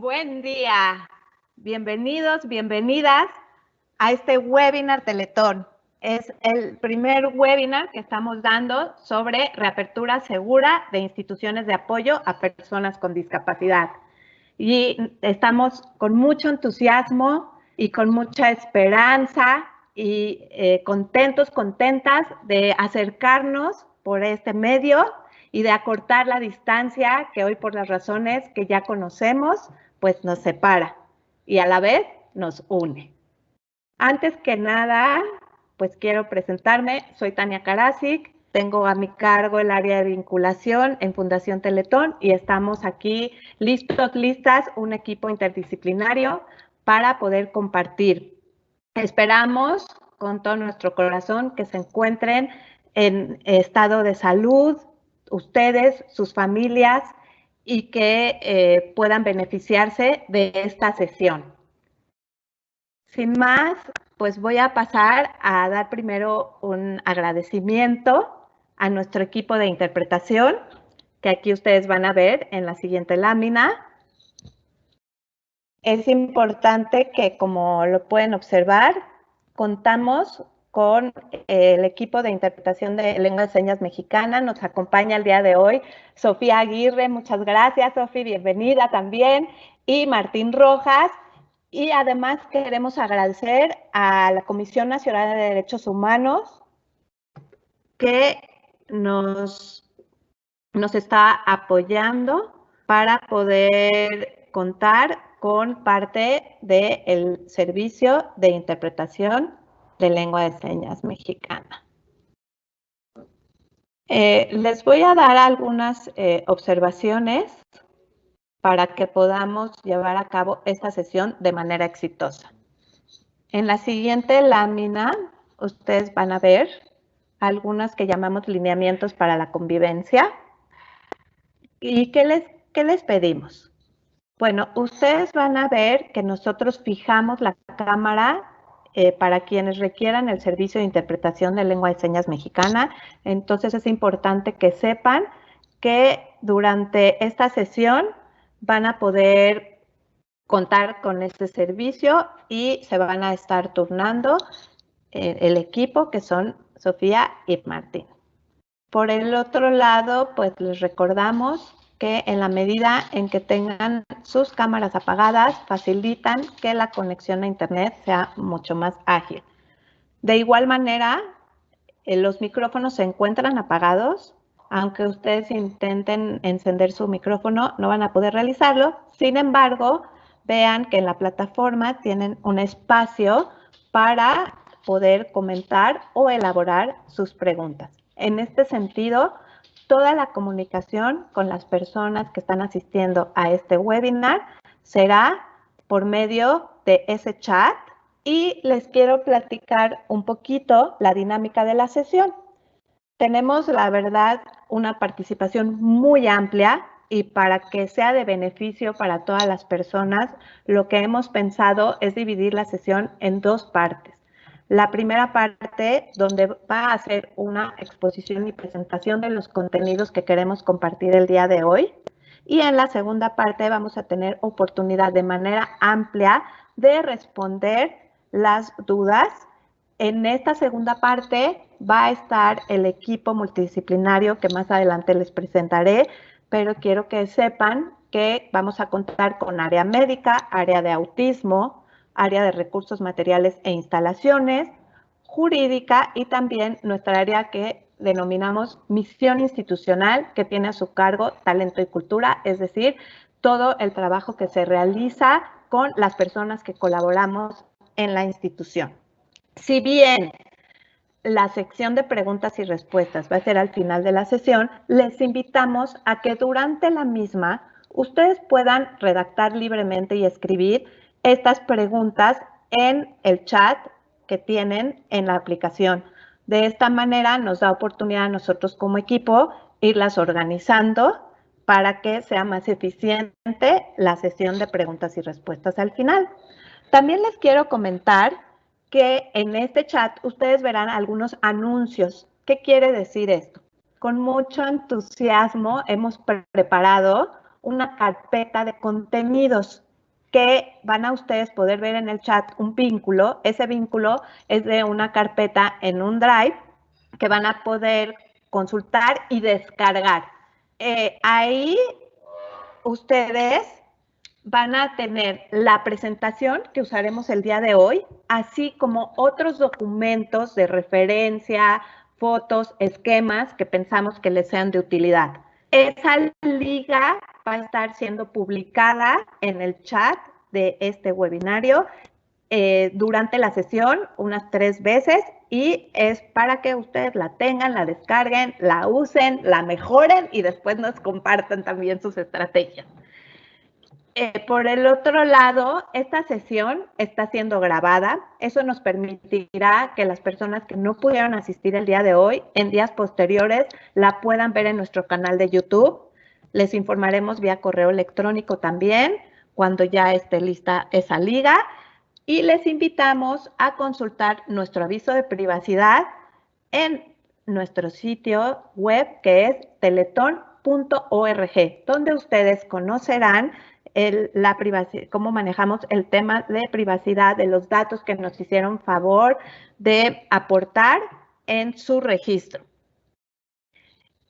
Buen día, bienvenidos, bienvenidas a este webinar Teletón. Es el primer webinar que estamos dando sobre reapertura segura de instituciones de apoyo a personas con discapacidad. Y estamos con mucho entusiasmo y con mucha esperanza y contentas de acercarnos por este medio y de acortar la distancia que hoy, por las razones que ya conocemos, pues nos separa y a la vez nos une. Antes que nada, pues quiero presentarme. Soy Tania Karasik, tengo a mi cargo el área de vinculación en Fundación Teletón y estamos aquí listas, un equipo interdisciplinario para poder compartir. Esperamos con todo nuestro corazón que se encuentren en estado de salud, ustedes, sus familias, y que puedan beneficiarse de esta sesión. Sin más, pues voy a pasar a dar primero un agradecimiento a nuestro equipo de interpretación, que aquí ustedes van a ver en la siguiente lámina. Es importante que, como lo pueden observar, contamos con el equipo de interpretación de lengua de señas mexicana. Nos acompaña el día de hoy Sofía Aguirre. Muchas gracias, Sofía, bienvenida también. Y Martín Rojas. Y además queremos agradecer a la Comisión Nacional de Derechos Humanos que nos está apoyando para poder contar con parte del servicio de interpretación de lengua de señas mexicana. Les voy a dar algunas observaciones para que podamos llevar a cabo esta sesión de manera exitosa. En la siguiente lámina, ustedes van a ver algunas que llamamos lineamientos para la convivencia. ¿Y qué les pedimos? Bueno, ustedes van a ver que nosotros fijamos la cámara para quienes requieran el servicio de interpretación de lengua de señas mexicana. Entonces es importante que sepan que durante esta sesión van a poder contar con este servicio y se van a estar turnando el equipo, que son Sofía y Martín. Por el otro lado, pues les recordamos que en la medida en que tengan sus cámaras apagadas, facilitan que la conexión a internet sea mucho más ágil. De igual manera, los micrófonos se encuentran apagados. Aunque ustedes intenten encender su micrófono, no van a poder realizarlo. Sin embargo, vean que en la plataforma tienen un espacio para poder comentar o elaborar sus preguntas. En este sentido, toda la comunicación con las personas que están asistiendo a este webinar será por medio de ese chat. Y les quiero platicar un poquito la dinámica de la sesión. Tenemos, la verdad, una participación muy amplia y para que sea de beneficio para todas las personas, lo que hemos pensado es dividir la sesión en dos partes. La primera parte, donde va a ser una exposición y presentación de los contenidos que queremos compartir el día de hoy. Y en la segunda parte vamos a tener oportunidad de manera amplia de responder las dudas. En esta segunda parte va a estar el equipo multidisciplinario que más adelante les presentaré, pero quiero que sepan que vamos a contar con área médica, área de autismo, área de recursos materiales e instalaciones, jurídica y también nuestra área que denominamos misión institucional, que tiene a su cargo talento y cultura, es decir, todo el trabajo que se realiza con las personas que colaboramos en la institución. Si bien la sección de preguntas y respuestas va a ser al final de la sesión, les invitamos a que durante la misma ustedes puedan redactar libremente y escribir estas preguntas en el chat que tienen en la aplicación. De esta manera nos da oportunidad a nosotros como equipo irlas organizando para que sea más eficiente la sesión de preguntas y respuestas al final. También les quiero comentar que en este chat ustedes verán algunos anuncios. ¿Qué quiere decir esto? Con mucho entusiasmo hemos preparado una carpeta de contenidos que van a ustedes poder ver en el chat un vínculo. Ese vínculo es de una carpeta en un Drive que van a poder consultar y descargar. Ahí ustedes van a tener la presentación que usaremos el día de hoy, así como otros documentos de referencia, fotos, esquemas que pensamos que les sean de utilidad. Esa liga va a estar siendo publicada en el chat de este webinario durante la sesión unas 3 veces y es para que ustedes la tengan, la descarguen, la usen, la mejoren y después nos compartan también sus estrategias. Por el otro lado, esta sesión está siendo grabada. Eso nos permitirá que las personas que no pudieron asistir el día de hoy, en días posteriores, la puedan ver en nuestro canal de YouTube. Les informaremos vía correo electrónico también cuando ya esté lista esa liga. Y les invitamos a consultar nuestro aviso de privacidad en nuestro sitio web que es teletón.org, donde ustedes conocerán la privacidad, cómo manejamos el tema de privacidad de los datos que nos hicieron favor de aportar en su registro.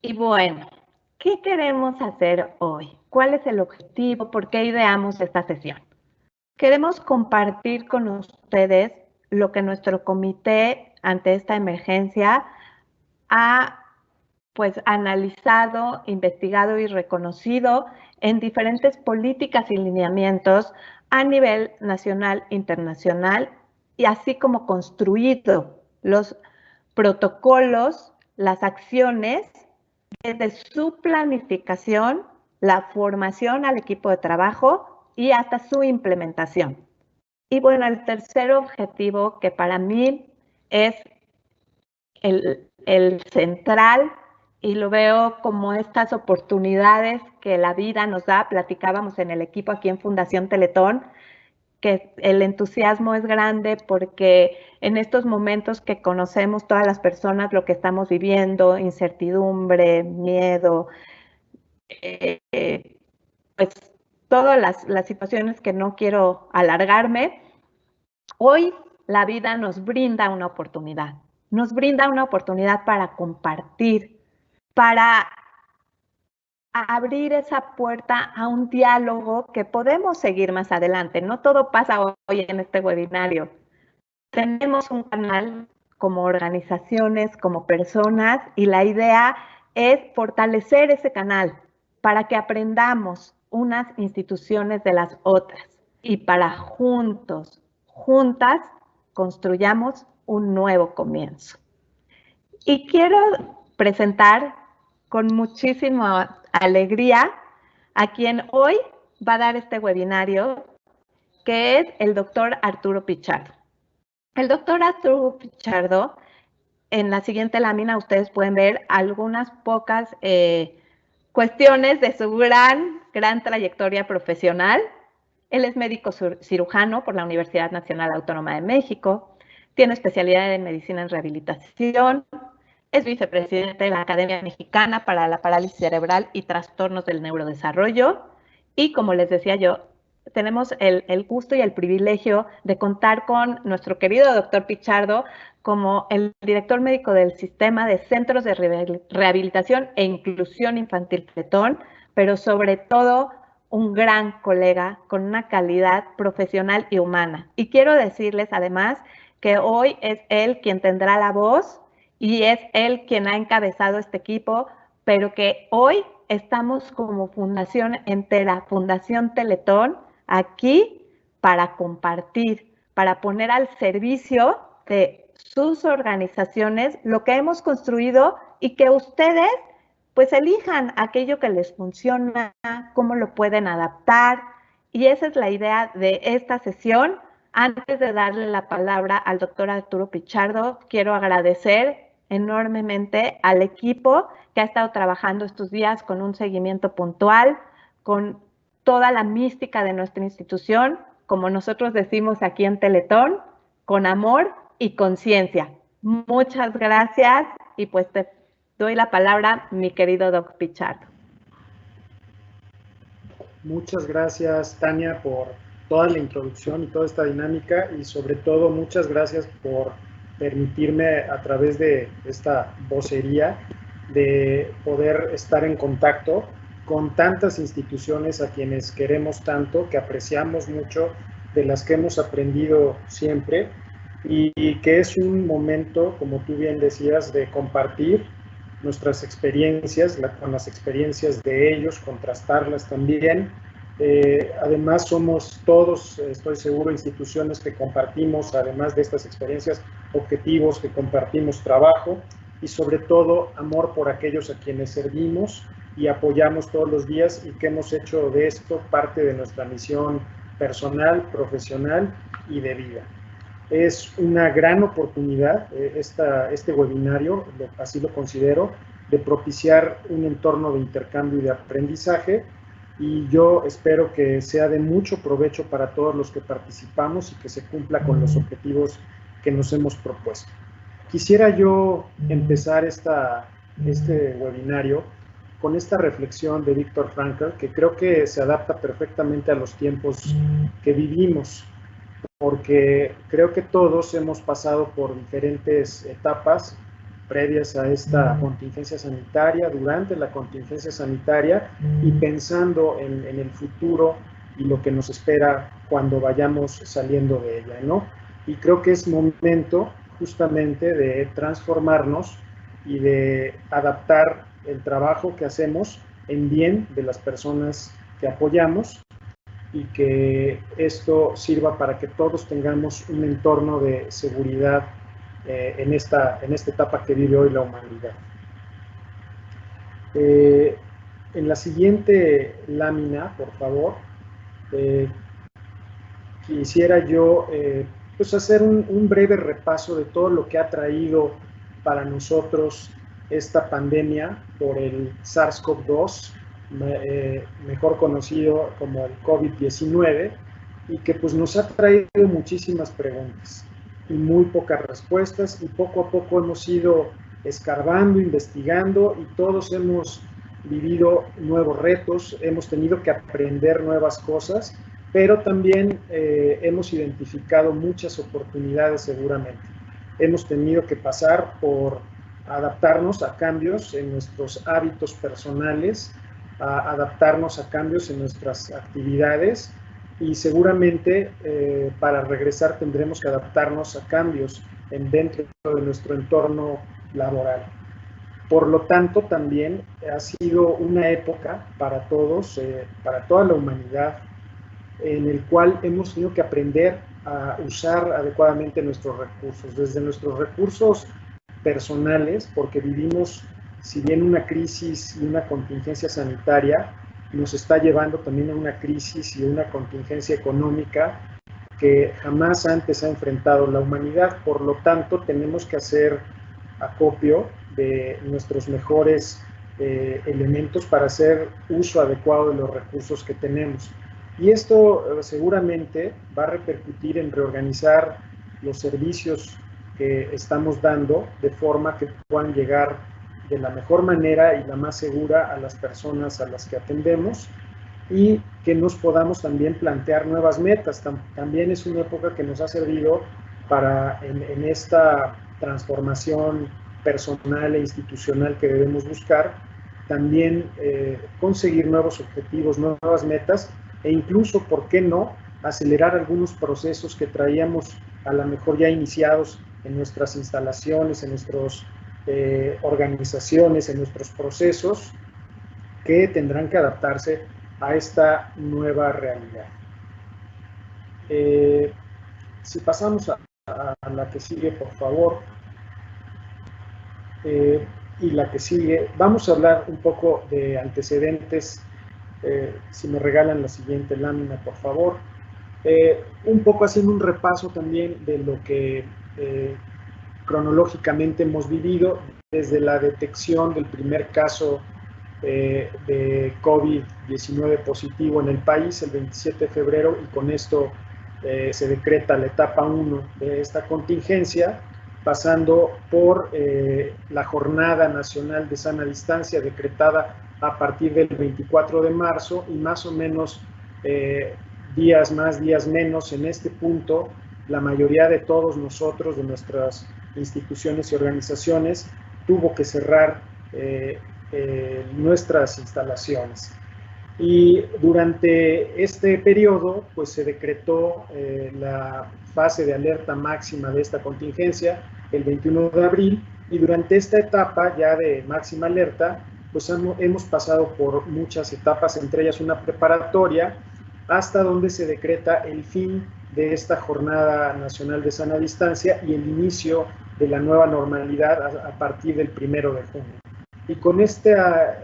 Y bueno, ¿qué queremos hacer hoy? ¿Cuál es el objetivo? ¿Por qué ideamos esta sesión? Queremos compartir con ustedes lo que nuestro comité ante esta emergencia ha pues analizado, investigado y reconocido en diferentes políticas y lineamientos a nivel nacional, internacional, y así como construido los protocolos, las acciones, desde su planificación, la formación al equipo de trabajo y hasta su implementación. Y bueno, el tercer objetivo que para mí es el central y lo veo como estas oportunidades que la vida nos da. Platicábamos en el equipo aquí en Fundación Teletón, que el entusiasmo es grande porque en estos momentos que conocemos todas las personas lo que estamos viviendo, incertidumbre, miedo, pues todas las situaciones que no quiero alargarme, hoy la vida nos brinda una oportunidad. Nos brinda una oportunidad para compartir, para abrir esa puerta a un diálogo que podemos seguir más adelante. No todo pasa hoy en este webinario. Tenemos un canal como organizaciones, como personas, y la idea es fortalecer ese canal para que aprendamos unas instituciones de las otras y para juntos, juntas, construyamos un nuevo comienzo. Y quiero presentar con muchísima alegría a quien hoy va a dar este webinario, que es el doctor Arturo Pichardo. El doctor Arturo Pichardo, en la siguiente lámina ustedes pueden ver algunas pocas cuestiones de su gran trayectoria profesional. Él es médico cirujano por la Universidad Nacional Autónoma de México, tiene especialidad en medicina en rehabilitación, es vicepresidente de la Academia Mexicana para la Parálisis Cerebral y Trastornos del Neurodesarrollo. Y como les decía yo, tenemos el gusto y el privilegio de contar con nuestro querido doctor Pichardo como el director médico del Sistema de Centros de Rehabilitación e Inclusión Infantil Teletón, pero sobre todo un gran colega con una calidad profesional y humana. Y quiero decirles además que hoy es él quien tendrá la voz y es él quien ha encabezado este equipo, pero que hoy estamos como fundación entera, Fundación Teletón, aquí para compartir, para poner al servicio de sus organizaciones lo que hemos construido y que ustedes pues elijan aquello que les funciona, cómo lo pueden adaptar. Y esa es la idea de esta sesión. Antes de darle la palabra al doctor Arturo Pichardo, quiero agradecer enormemente al equipo que ha estado trabajando estos días con un seguimiento puntual, con toda la mística de nuestra institución, como nosotros decimos aquí en Teletón, con amor y conciencia. Muchas gracias y pues te doy la palabra, mi querido Doc Pichardo. Muchas gracias, Tania, por toda la introducción y toda esta dinámica, y sobre todo muchas gracias por permitirme a través de esta vocería de poder estar en contacto con tantas instituciones a quienes queremos tanto, que apreciamos mucho, de las que hemos aprendido siempre, y que es un momento, como tú bien decías, de compartir nuestras experiencias con las experiencias de ellos, contrastarlas también. Además somos todos, estoy seguro, instituciones que compartimos, además de estas experiencias, objetivos, que compartimos trabajo y sobre todo amor por aquellos a quienes servimos y apoyamos todos los días, y que hemos hecho de esto parte de nuestra misión personal, profesional y de vida. Es una gran oportunidad este webinario, así lo considero, de propiciar un entorno de intercambio y de aprendizaje, y yo espero que sea de mucho provecho para todos los que participamos y que se cumpla con los objetivos que nos hemos propuesto. Quisiera yo empezar este webinario con esta reflexión de Viktor Frankl, que creo que se adapta perfectamente a los tiempos que vivimos, porque creo que todos hemos pasado por diferentes etapas previas a esta contingencia sanitaria, durante la contingencia sanitaria, y pensando en el futuro y lo que nos espera cuando vayamos saliendo de ella, ¿no? Y creo que es momento justamente de transformarnos y de adaptar el trabajo que hacemos en bien de las personas que apoyamos, y que esto sirva para que todos tengamos un entorno de seguridad en esta etapa que vive hoy la humanidad. En la siguiente lámina, por favor, quisiera yo pues hacer un breve repaso de todo lo que ha traído para nosotros esta pandemia por el SARS-CoV-2, mejor conocido como el COVID-19, y que pues nos ha traído muchísimas preguntas y muy pocas respuestas, y poco a poco hemos ido escarbando, investigando, y todos hemos vivido nuevos retos, hemos tenido que aprender nuevas cosas, pero también hemos identificado muchas oportunidades seguramente. Hemos tenido que pasar por adaptarnos a cambios en nuestros hábitos personales, a adaptarnos a cambios en nuestras actividades, y seguramente para regresar tendremos que adaptarnos a cambios dentro de nuestro entorno laboral. Por lo tanto, también ha sido una época para todos, para toda la humanidad, en el cual hemos tenido que aprender a usar adecuadamente nuestros recursos, desde nuestros recursos personales, porque vivimos, si bien una crisis y una contingencia sanitaria, nos está llevando también a una crisis y una contingencia económica que jamás antes ha enfrentado la humanidad. Por lo tanto, tenemos que hacer acopio de nuestros mejores elementos para hacer uso adecuado de los recursos que tenemos. Y esto seguramente va a repercutir en reorganizar los servicios que estamos dando de forma que puedan llegar de la mejor manera y la más segura a las personas a las que atendemos, y que nos podamos también plantear nuevas metas. También es una época que nos ha servido para, en esta transformación personal e institucional que debemos buscar, también conseguir nuevos objetivos, nuevas metas, e incluso, ¿por qué no?, acelerar algunos procesos que traíamos a lo mejor ya iniciados en nuestras instalaciones, en nuestras organizaciones, en nuestros procesos, que tendrán que adaptarse a esta nueva realidad. Si pasamos a la que sigue, por favor, y la que sigue, vamos a hablar un poco de antecedentes. Si me regalan la siguiente lámina, por favor. Un poco haciendo un repaso también de lo que cronológicamente hemos vivido desde la detección del primer caso de COVID-19 positivo en el país el 27 de febrero, y con esto se decreta la etapa 1 de esta contingencia, pasando por la Jornada Nacional de Sana Distancia decretada a partir del 24 de marzo, y más o menos días más, días menos, en este punto, la mayoría de todos nosotros, de nuestras instituciones y organizaciones, tuvo que cerrar nuestras instalaciones. Y durante este periodo, pues se decretó la fase de alerta máxima de esta contingencia el 21 de abril, y durante esta etapa ya de máxima alerta, pues hemos pasado por muchas etapas, entre ellas una preparatoria, hasta donde se decreta el fin de esta Jornada Nacional de Sana Distancia y el inicio de la nueva normalidad a partir del 1 de junio. Y con esta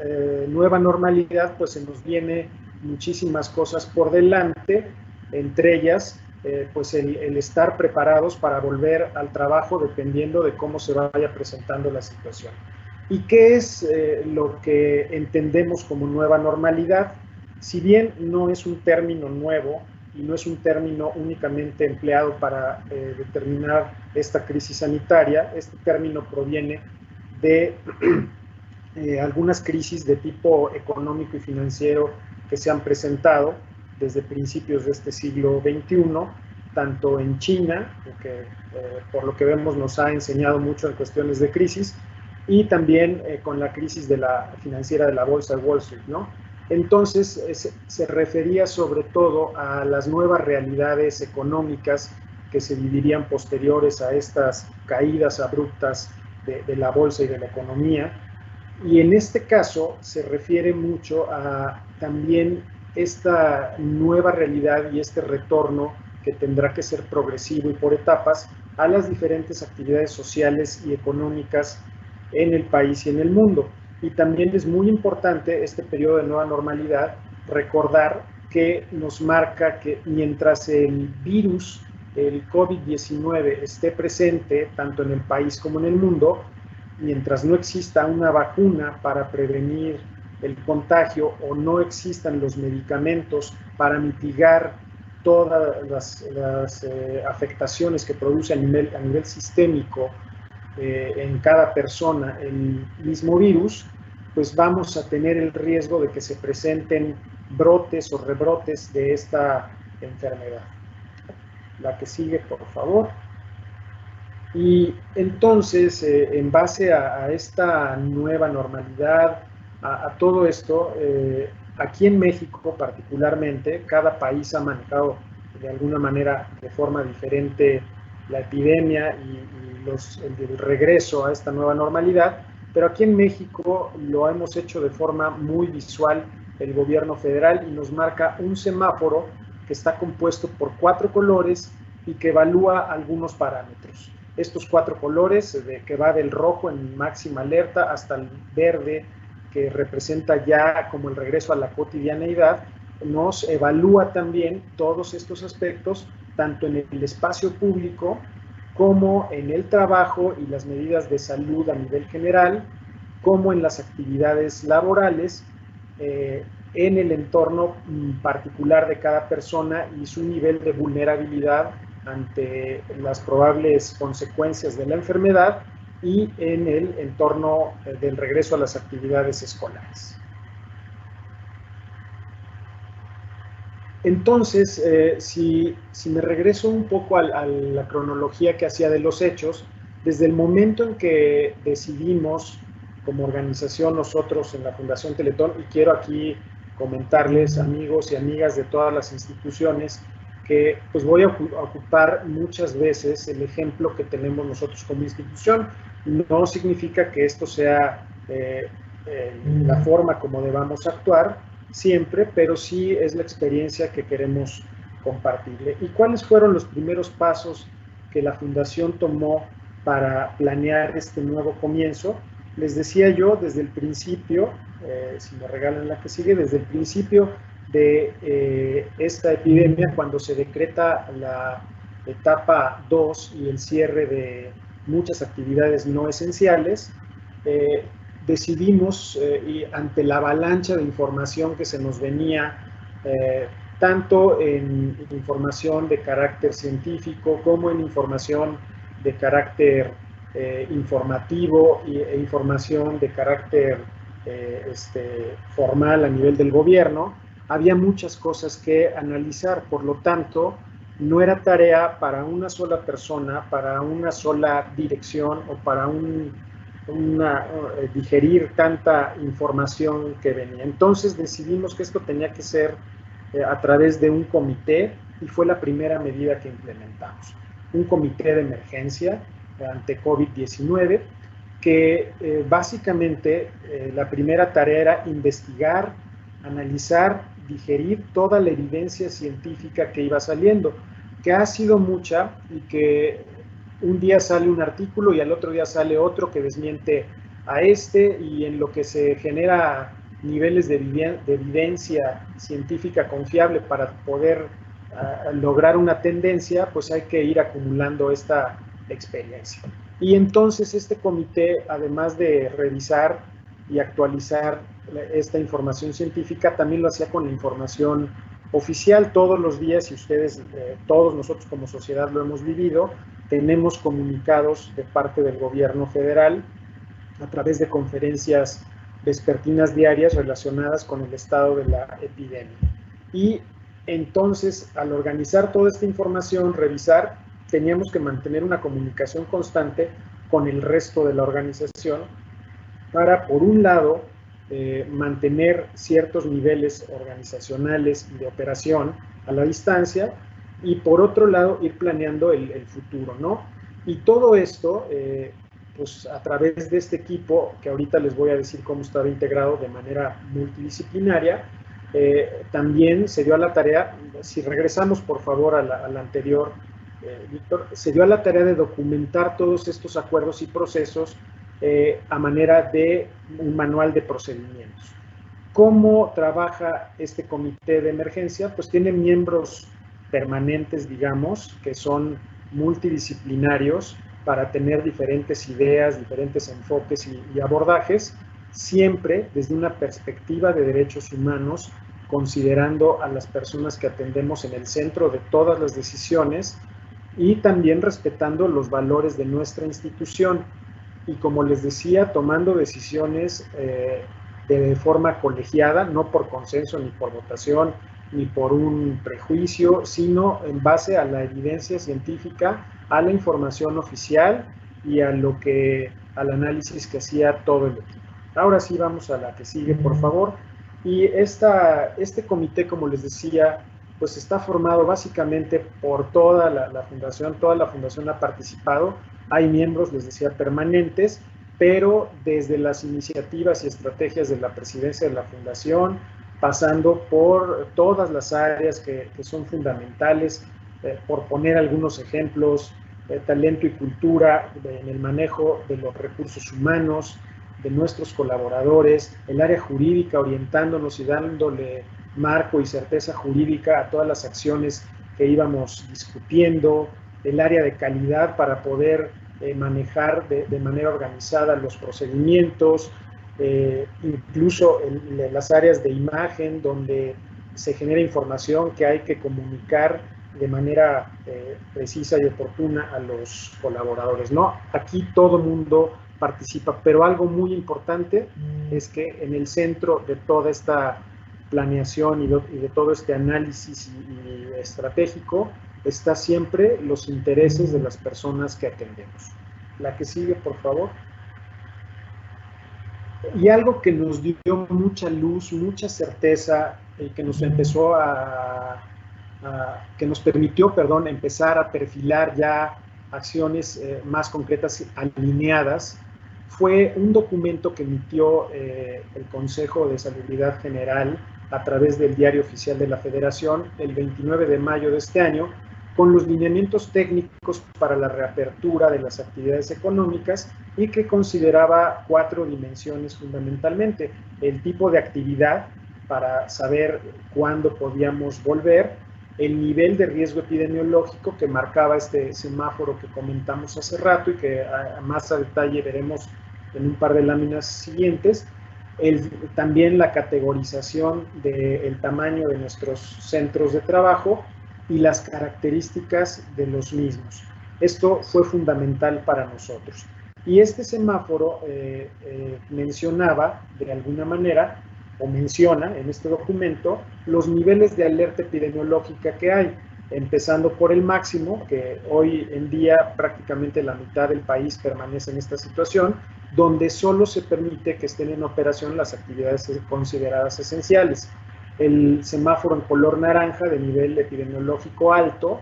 nueva normalidad, pues se nos viene muchísimas cosas por delante, entre ellas, pues el estar preparados para volver al trabajo dependiendo de cómo se vaya presentando la situación. ¿Y qué es lo que entendemos como nueva normalidad? Si bien no es un término nuevo y no es un término únicamente empleado para determinar esta crisis sanitaria, este término proviene de algunas crisis de tipo económico y financiero que se han presentado desde principios de este siglo XXI, tanto en China, que por lo que vemos nos ha enseñado mucho en cuestiones de crisis, y también con la crisis de la financiera de la bolsa de Wall Street, ¿no? Entonces se refería sobre todo a las nuevas realidades económicas que se vivirían posteriores a estas caídas abruptas de la bolsa y de la economía. Y en este caso se refiere mucho a también esta nueva realidad y este retorno que tendrá que ser progresivo y por etapas a las diferentes actividades sociales y económicas en el país y en el mundo. Y también es muy importante este periodo de nueva normalidad recordar que nos marca que mientras el virus, el COVID-19, esté presente tanto en el país como en el mundo, mientras no exista una vacuna para prevenir el contagio o no existan los medicamentos para mitigar todas las afectaciones que produce a nivel sistémico en cada persona el mismo virus, pues vamos a tener el riesgo de que se presenten brotes o rebrotes de esta enfermedad. La que sigue, por favor. Y entonces, en base a esta nueva normalidad, a todo esto, aquí en México particularmente, cada país ha manejado de alguna manera de forma diferente la epidemia y el regreso a esta nueva normalidad, pero aquí en México lo hemos hecho de forma muy visual el gobierno federal y nos marca un semáforo que está compuesto por 4 colores y que evalúa algunos parámetros. Estos 4 colores, que va del rojo en máxima alerta hasta el verde, que representa ya como el regreso a la cotidianeidad, nos evalúa también todos estos aspectos, tanto en el espacio público como en el trabajo y las medidas de salud a nivel general, como en las actividades laborales, en el entorno particular de cada persona y su nivel de vulnerabilidad ante las probables consecuencias de la enfermedad y en el entorno del regreso a las actividades escolares. Entonces, si me regreso un poco a la cronología que hacía de los hechos, desde el momento en que decidimos como organización nosotros en la Fundación Teletón, y quiero aquí comentarles, amigos y amigas de todas las instituciones, que pues voy a ocupar muchas veces el ejemplo que tenemos nosotros como institución. No significa que esto sea la forma como debamos actuar siempre, pero sí es la experiencia que queremos compartirle. ¿Y cuáles fueron los primeros pasos que la Fundación tomó para planear este nuevo comienzo? Les decía yo desde el principio, si me regalan la que sigue, desde el principio de esta epidemia, cuando se decreta la etapa 2 y el cierre de muchas actividades no esenciales, decidimos, y ante la avalancha de información que se nos venía, tanto en información de carácter científico como en información de carácter informativo e información de carácter formal a nivel del gobierno, había muchas cosas que analizar, por lo tanto, no era tarea para una sola persona, para una sola dirección o para digerir tanta información que venía. Entonces decidimos que esto tenía que ser a través de un comité y fue la primera medida que implementamos. Un comité de emergencia ante COVID-19 que básicamente la primera tarea era investigar, analizar, digerir toda la evidencia científica que iba saliendo, que ha sido mucha y que un día sale un artículo y al otro día sale otro que desmiente a este, y en lo que se genera niveles de evidencia científica confiable para poder lograr una tendencia, pues hay que ir acumulando esta experiencia. Y entonces este comité, además de revisar y actualizar esta información científica, también lo hacía con la información oficial todos los días, y ustedes, todos nosotros como sociedad lo hemos vivido. Tenemos comunicados de parte del gobierno federal a través de conferencias vespertinas diarias relacionadas con el estado de la epidemia. Y entonces, al organizar toda esta información, revisar, teníamos que mantener una comunicación constante con el resto de la organización para, por un lado, mantener ciertos niveles organizacionales y de operación a la distancia, y por otro lado ir planeando el futuro, ¿no? Y todo esto, pues a través de este equipo, que ahorita les voy a decir cómo estaba integrado de manera multidisciplinaria, también se dio a la tarea, si regresamos por favor a la anterior, Víctor, se dio a la tarea de documentar todos estos acuerdos y procesos a manera de un manual de procedimientos. ¿Cómo trabaja este comité de emergencia? Pues tiene miembros permanentes, digamos, que son multidisciplinarios para tener diferentes ideas, diferentes enfoques y abordajes, siempre desde una perspectiva de derechos humanos, considerando a las personas que atendemos en el centro de todas las decisiones y también respetando los valores de nuestra institución. Y como les decía, tomando decisiones de forma colegiada, no por consenso ni por votación ni por un prejuicio, sino en base a la evidencia científica, a la información oficial y al análisis que hacía todo el equipo. Ahora sí vamos a la que sigue, por favor. Y este comité, como les decía, pues está formado básicamente por toda la fundación. Toda la fundación ha participado. Hay miembros, les decía, permanentes, pero desde las iniciativas y estrategias de la presidencia de la fundación, pasando por todas las áreas que son fundamentales, por poner algunos ejemplos, talento y cultura en el manejo de los recursos humanos, de nuestros colaboradores, el área jurídica orientándonos y dándole marco y certeza jurídica a todas las acciones que íbamos discutiendo, el área de calidad para poder manejar de manera organizada los procedimientos, incluso las áreas de imagen donde se genera información que hay que comunicar de manera precisa y oportuna a los colaboradores, ¿no? Aquí todo mundo participa, pero algo muy importante es que en el centro de toda esta planeación y de todo este análisis y estratégico está siempre los intereses de las personas que atendemos. La que sigue, por favor. Y algo que nos dio mucha luz, mucha certeza, que nos empezó que nos permitió, empezar a perfilar ya acciones más concretas alineadas, fue un documento que emitió el Consejo de Salubridad General a través del Diario Oficial de la Federación el 29 de mayo de este año, con los lineamientos técnicos para la reapertura de las actividades económicas, y que consideraba 4 dimensiones fundamentalmente: el tipo de actividad para saber cuándo podíamos volver, el nivel de riesgo epidemiológico que marcaba este semáforo que comentamos hace rato y que más a detalle veremos en un par de láminas siguientes, también la categorización del tamaño de nuestros centros de trabajo y las características de los mismos. Esto fue fundamental para nosotros. Y este semáforo mencionaba, de alguna manera, o menciona en este documento los niveles de alerta epidemiológica que hay, empezando por el máximo, que hoy en día prácticamente la mitad del país permanece en esta situación, donde solo se permite que estén en operación las actividades consideradas esenciales. El semáforo en color naranja de nivel epidemiológico alto,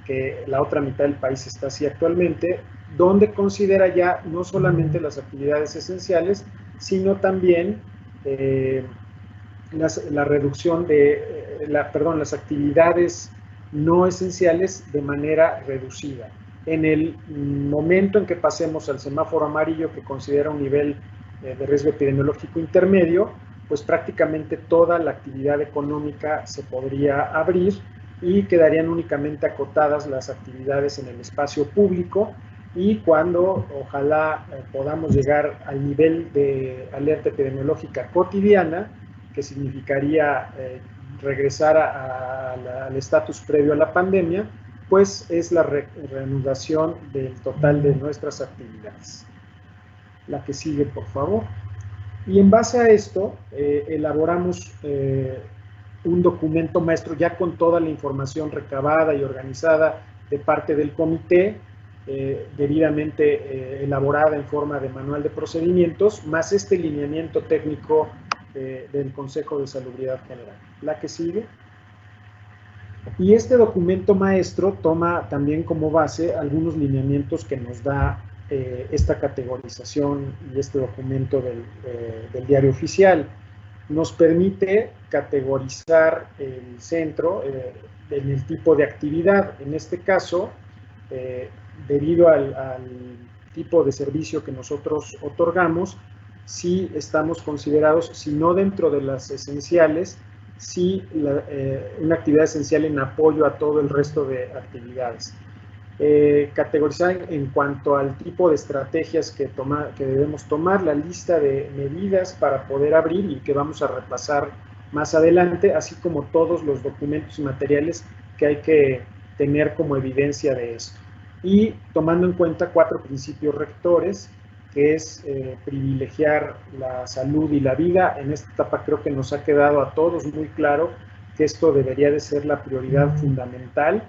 que la otra mitad del país está así actualmente, donde considera ya no solamente las actividades esenciales, sino también la reducción de, las actividades no esenciales de manera reducida. En el momento en que pasemos al semáforo amarillo, que considera un nivel de riesgo epidemiológico intermedio, pues prácticamente toda la actividad económica se podría abrir y quedarían únicamente acotadas las actividades en el espacio público, y cuando ojalá podamos llegar al nivel de alerta epidemiológica cotidiana, que significaría regresar al estatus previo a la pandemia, pues es la reanudación del total de nuestras actividades. La que sigue, por favor. Y en base a esto, elaboramos un documento maestro ya con toda la información recabada y organizada de parte del comité, debidamente elaborada en forma de manual de procedimientos, más este lineamiento técnico del Consejo de Salubridad General. La que sigue. Y este documento maestro toma también como base algunos lineamientos que nos da esta categorización y este documento del diario oficial. Nos permite categorizar el centro en el tipo de actividad. En este caso, debido al tipo de servicio que nosotros otorgamos, sí estamos considerados, si no dentro de las esenciales, sí una actividad esencial en apoyo a todo el resto de actividades. Categorizar en cuanto al tipo de estrategias que debemos tomar, la lista de medidas para poder abrir y que vamos a repasar más adelante, así como todos los documentos y materiales que hay que tener como evidencia de esto. Y tomando en cuenta 4 principios rectores, que es privilegiar la salud y la vida. En esta etapa creo que nos ha quedado a todos muy claro que esto debería de ser la prioridad fundamental,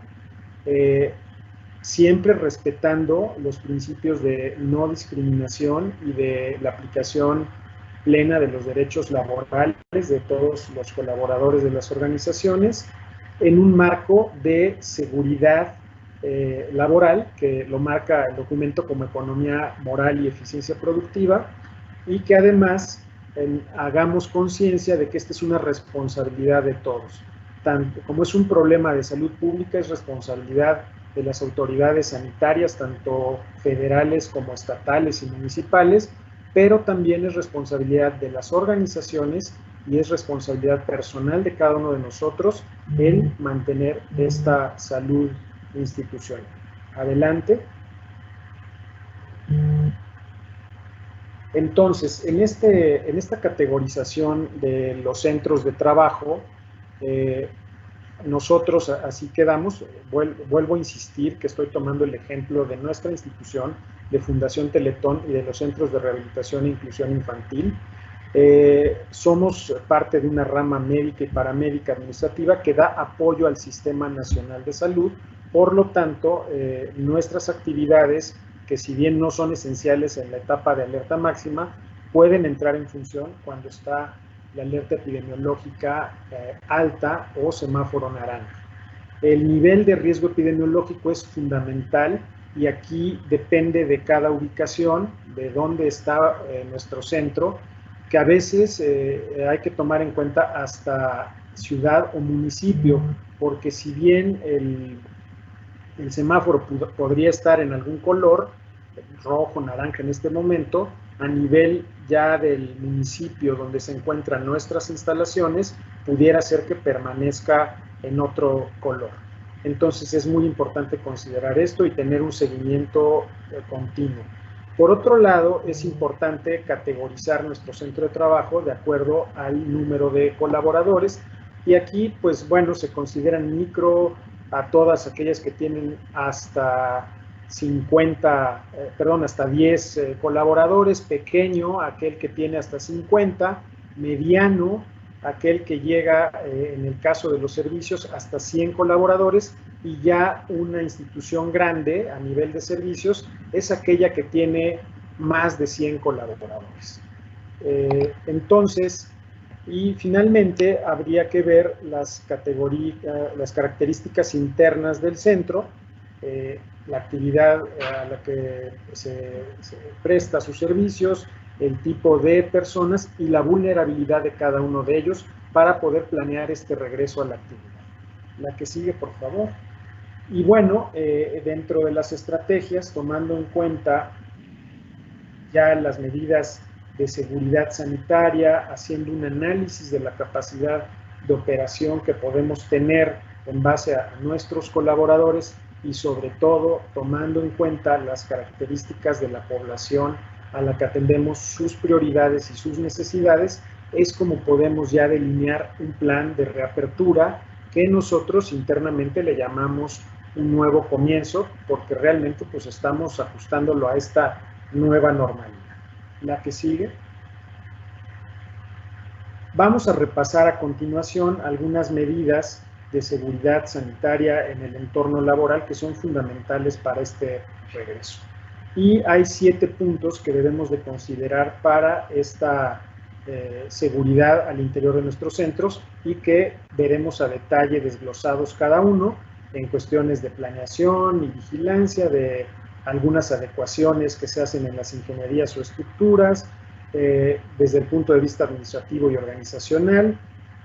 siempre respetando los principios de no discriminación y de la aplicación plena de los derechos laborales de todos los colaboradores de las organizaciones, en un marco de seguridad laboral, que lo marca el documento como economía moral y eficiencia productiva, y que además hagamos conciencia de que esta es una responsabilidad de todos. Tanto como es un problema de salud pública, es responsabilidad de las autoridades sanitarias, tanto federales como estatales y municipales, pero también es responsabilidad de las organizaciones y es responsabilidad personal de cada uno de nosotros el mantener esta salud institucional. Adelante. Entonces, en esta categorización de los centros de trabajo, nosotros así quedamos. Vuelvo a insistir que estoy tomando el ejemplo de nuestra institución, de Fundación Teletón y de los Centros de Rehabilitación e Inclusión Infantil. Somos parte de una rama médica y paramédica administrativa que da apoyo al Sistema Nacional de Salud. Por lo tanto, nuestras actividades, que si bien no son esenciales en la etapa de alerta máxima, pueden entrar en función cuando está la alerta epidemiológica alta o semáforo naranja. El nivel de riesgo epidemiológico es fundamental y aquí depende de cada ubicación, de dónde está nuestro centro, que a veces hay que tomar en cuenta hasta ciudad o municipio, porque si bien el semáforo podría estar en algún color, rojo, naranja en este momento, a nivel ya del municipio donde se encuentran nuestras instalaciones, pudiera ser que permanezca en otro color. Entonces es muy importante considerar esto y tener un seguimiento continuo. Por otro lado, es importante categorizar nuestro centro de trabajo de acuerdo al número de colaboradores, y aquí, pues bueno, se consideran micro a todas aquellas que tienen hasta 10 colaboradores, pequeño aquel que tiene hasta 50, mediano aquel que llega, en el caso de los servicios, hasta 100 colaboradores, y ya una institución grande a nivel de servicios es aquella que tiene más de 100 colaboradores. Entonces, y finalmente habría que ver las características internas del centro, la actividad a la que se presta sus servicios, el tipo de personas y la vulnerabilidad de cada uno de ellos para poder planear este regreso a la actividad. La que sigue, por favor. Y bueno, dentro de las estrategias, tomando en cuenta ya las medidas de seguridad sanitaria, haciendo un análisis de la capacidad de operación que podemos tener en base a nuestros colaboradores y sobre todo tomando en cuenta las características de la población a la que atendemos, sus prioridades y sus necesidades, es como podemos ya delinear un plan de reapertura que nosotros internamente le llamamos un nuevo comienzo, porque realmente pues estamos ajustándolo a esta nueva normalidad. La que sigue. Vamos a repasar a continuación algunas medidas de seguridad sanitaria en el entorno laboral que son fundamentales para este regreso. Y hay 7 puntos que debemos de considerar para esta seguridad al interior de nuestros centros y que veremos a detalle desglosados cada uno en cuestiones de planeación y vigilancia, de algunas adecuaciones que se hacen en las ingenierías o estructuras, desde el punto de vista administrativo y organizacional.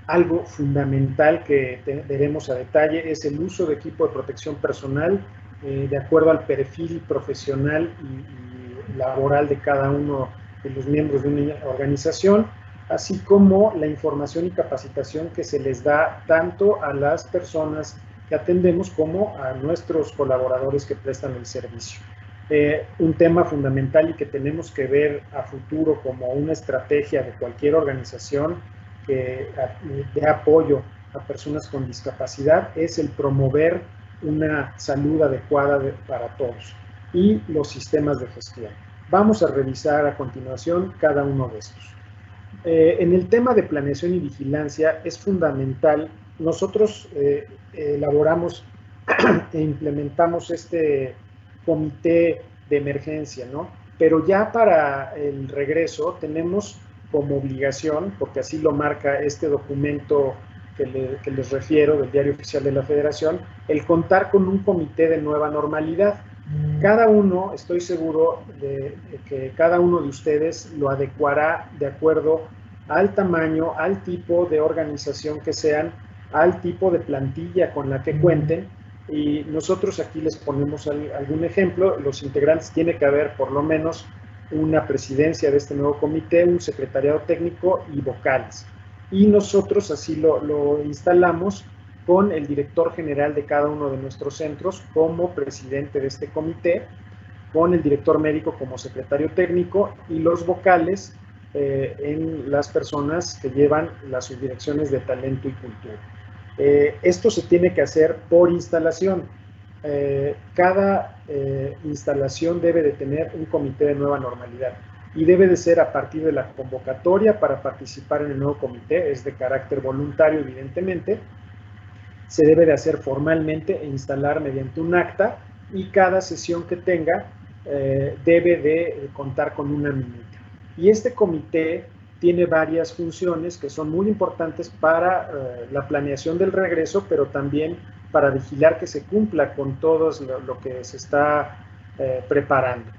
Algo fundamental que veremos a detalle es el uso de equipo de protección personal de acuerdo al perfil profesional y laboral de cada uno de los miembros de una organización, así como la información y capacitación que se les da tanto a las personas que atendemos como a nuestros colaboradores que prestan el servicio. Un tema fundamental y que tenemos que ver a futuro como una estrategia de cualquier organización que dé apoyo a personas con discapacidad es el promover una salud adecuada para todos y los sistemas de gestión. Vamos a revisar a continuación cada uno de estos. En el tema de planeación y vigilancia es fundamental. Nosotros elaboramos e implementamos este comité de emergencia, ¿no? Pero ya para el regreso tenemos como obligación, porque así lo marca este documento que les refiero del Diario Oficial de la Federación, el contar con un comité de nueva normalidad. Cada uno, estoy seguro de que cada uno de ustedes lo adecuará de acuerdo al tamaño, al tipo de organización que sean, al tipo de plantilla con la que cuenten. Y nosotros aquí les ponemos algún ejemplo. Los integrantes tiene que haber por lo menos una presidencia de este nuevo comité, un secretariado técnico y vocales. Y nosotros así lo instalamos con el director general de cada uno de nuestros centros como presidente de este comité, con el director médico como secretario técnico y los vocales en las personas que llevan las subdirecciones de talento y cultura. Esto se tiene que hacer por instalación. Cada instalación debe de tener un comité de nueva normalidad y debe de ser a partir de la convocatoria para participar en el nuevo comité, es de carácter voluntario evidentemente, se debe de hacer formalmente e instalar mediante un acta y cada sesión que tenga debe de contar con una minuta. Y este comité tiene varias funciones que son muy importantes para la planeación del regreso, pero también para vigilar que se cumpla con todo lo que se está preparando.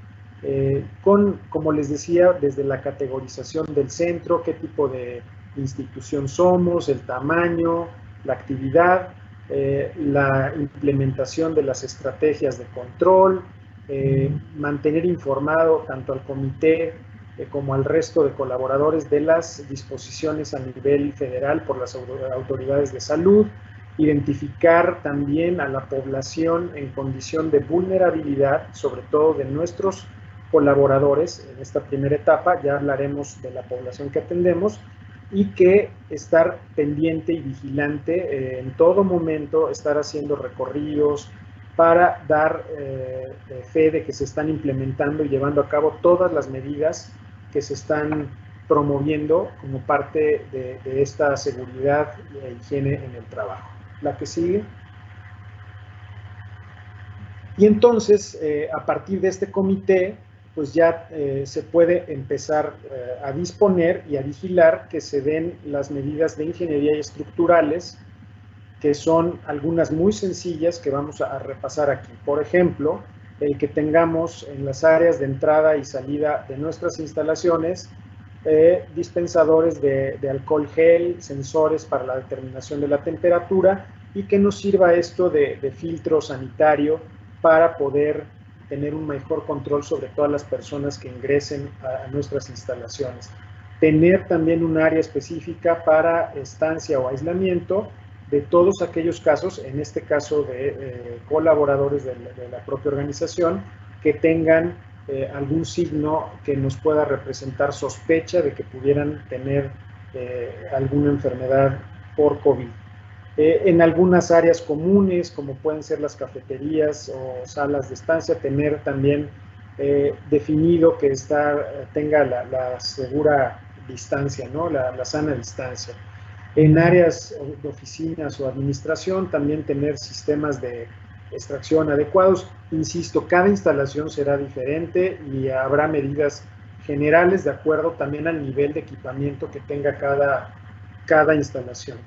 Como les decía, desde la categorización del centro, qué tipo de institución somos, el tamaño, la actividad, la implementación de las estrategias de control, mantener informado tanto al comité como al resto de colaboradores de las disposiciones a nivel federal por las autoridades de salud, identificar también a la población en condición de vulnerabilidad, sobre todo de nuestros colaboradores en esta primera etapa, ya hablaremos de la población que atendemos, y que estar pendiente y vigilante en todo momento, estar haciendo recorridos para dar fe de que se están implementando y llevando a cabo todas las medidas que se están promoviendo como parte de esta seguridad e higiene en el trabajo. La que sigue. Y entonces, a partir de este comité, pues ya se puede empezar a disponer y a vigilar que se den las medidas de ingeniería y estructurales, que son algunas muy sencillas que vamos a repasar aquí. Por ejemplo, el que tengamos en las áreas de entrada y salida de nuestras instalaciones dispensadores de alcohol gel, sensores para la determinación de la temperatura, y que nos sirva esto de filtro sanitario para poder tener un mejor control sobre todas las personas que ingresen a nuestras instalaciones. Tener también un área específica para estancia o aislamiento de todos aquellos casos, en este caso de colaboradores de la propia organización, que tengan algún signo que nos pueda representar sospecha de que pudieran tener alguna enfermedad por COVID. En algunas áreas comunes, como pueden ser las cafeterías o salas de estancia, tener también definido que tenga la segura distancia, ¿no? La sana distancia. En áreas de oficinas o administración, también tener sistemas de extracción adecuados. Insisto, cada instalación será diferente y habrá medidas generales de acuerdo también al nivel de equipamiento que tenga cada instalación.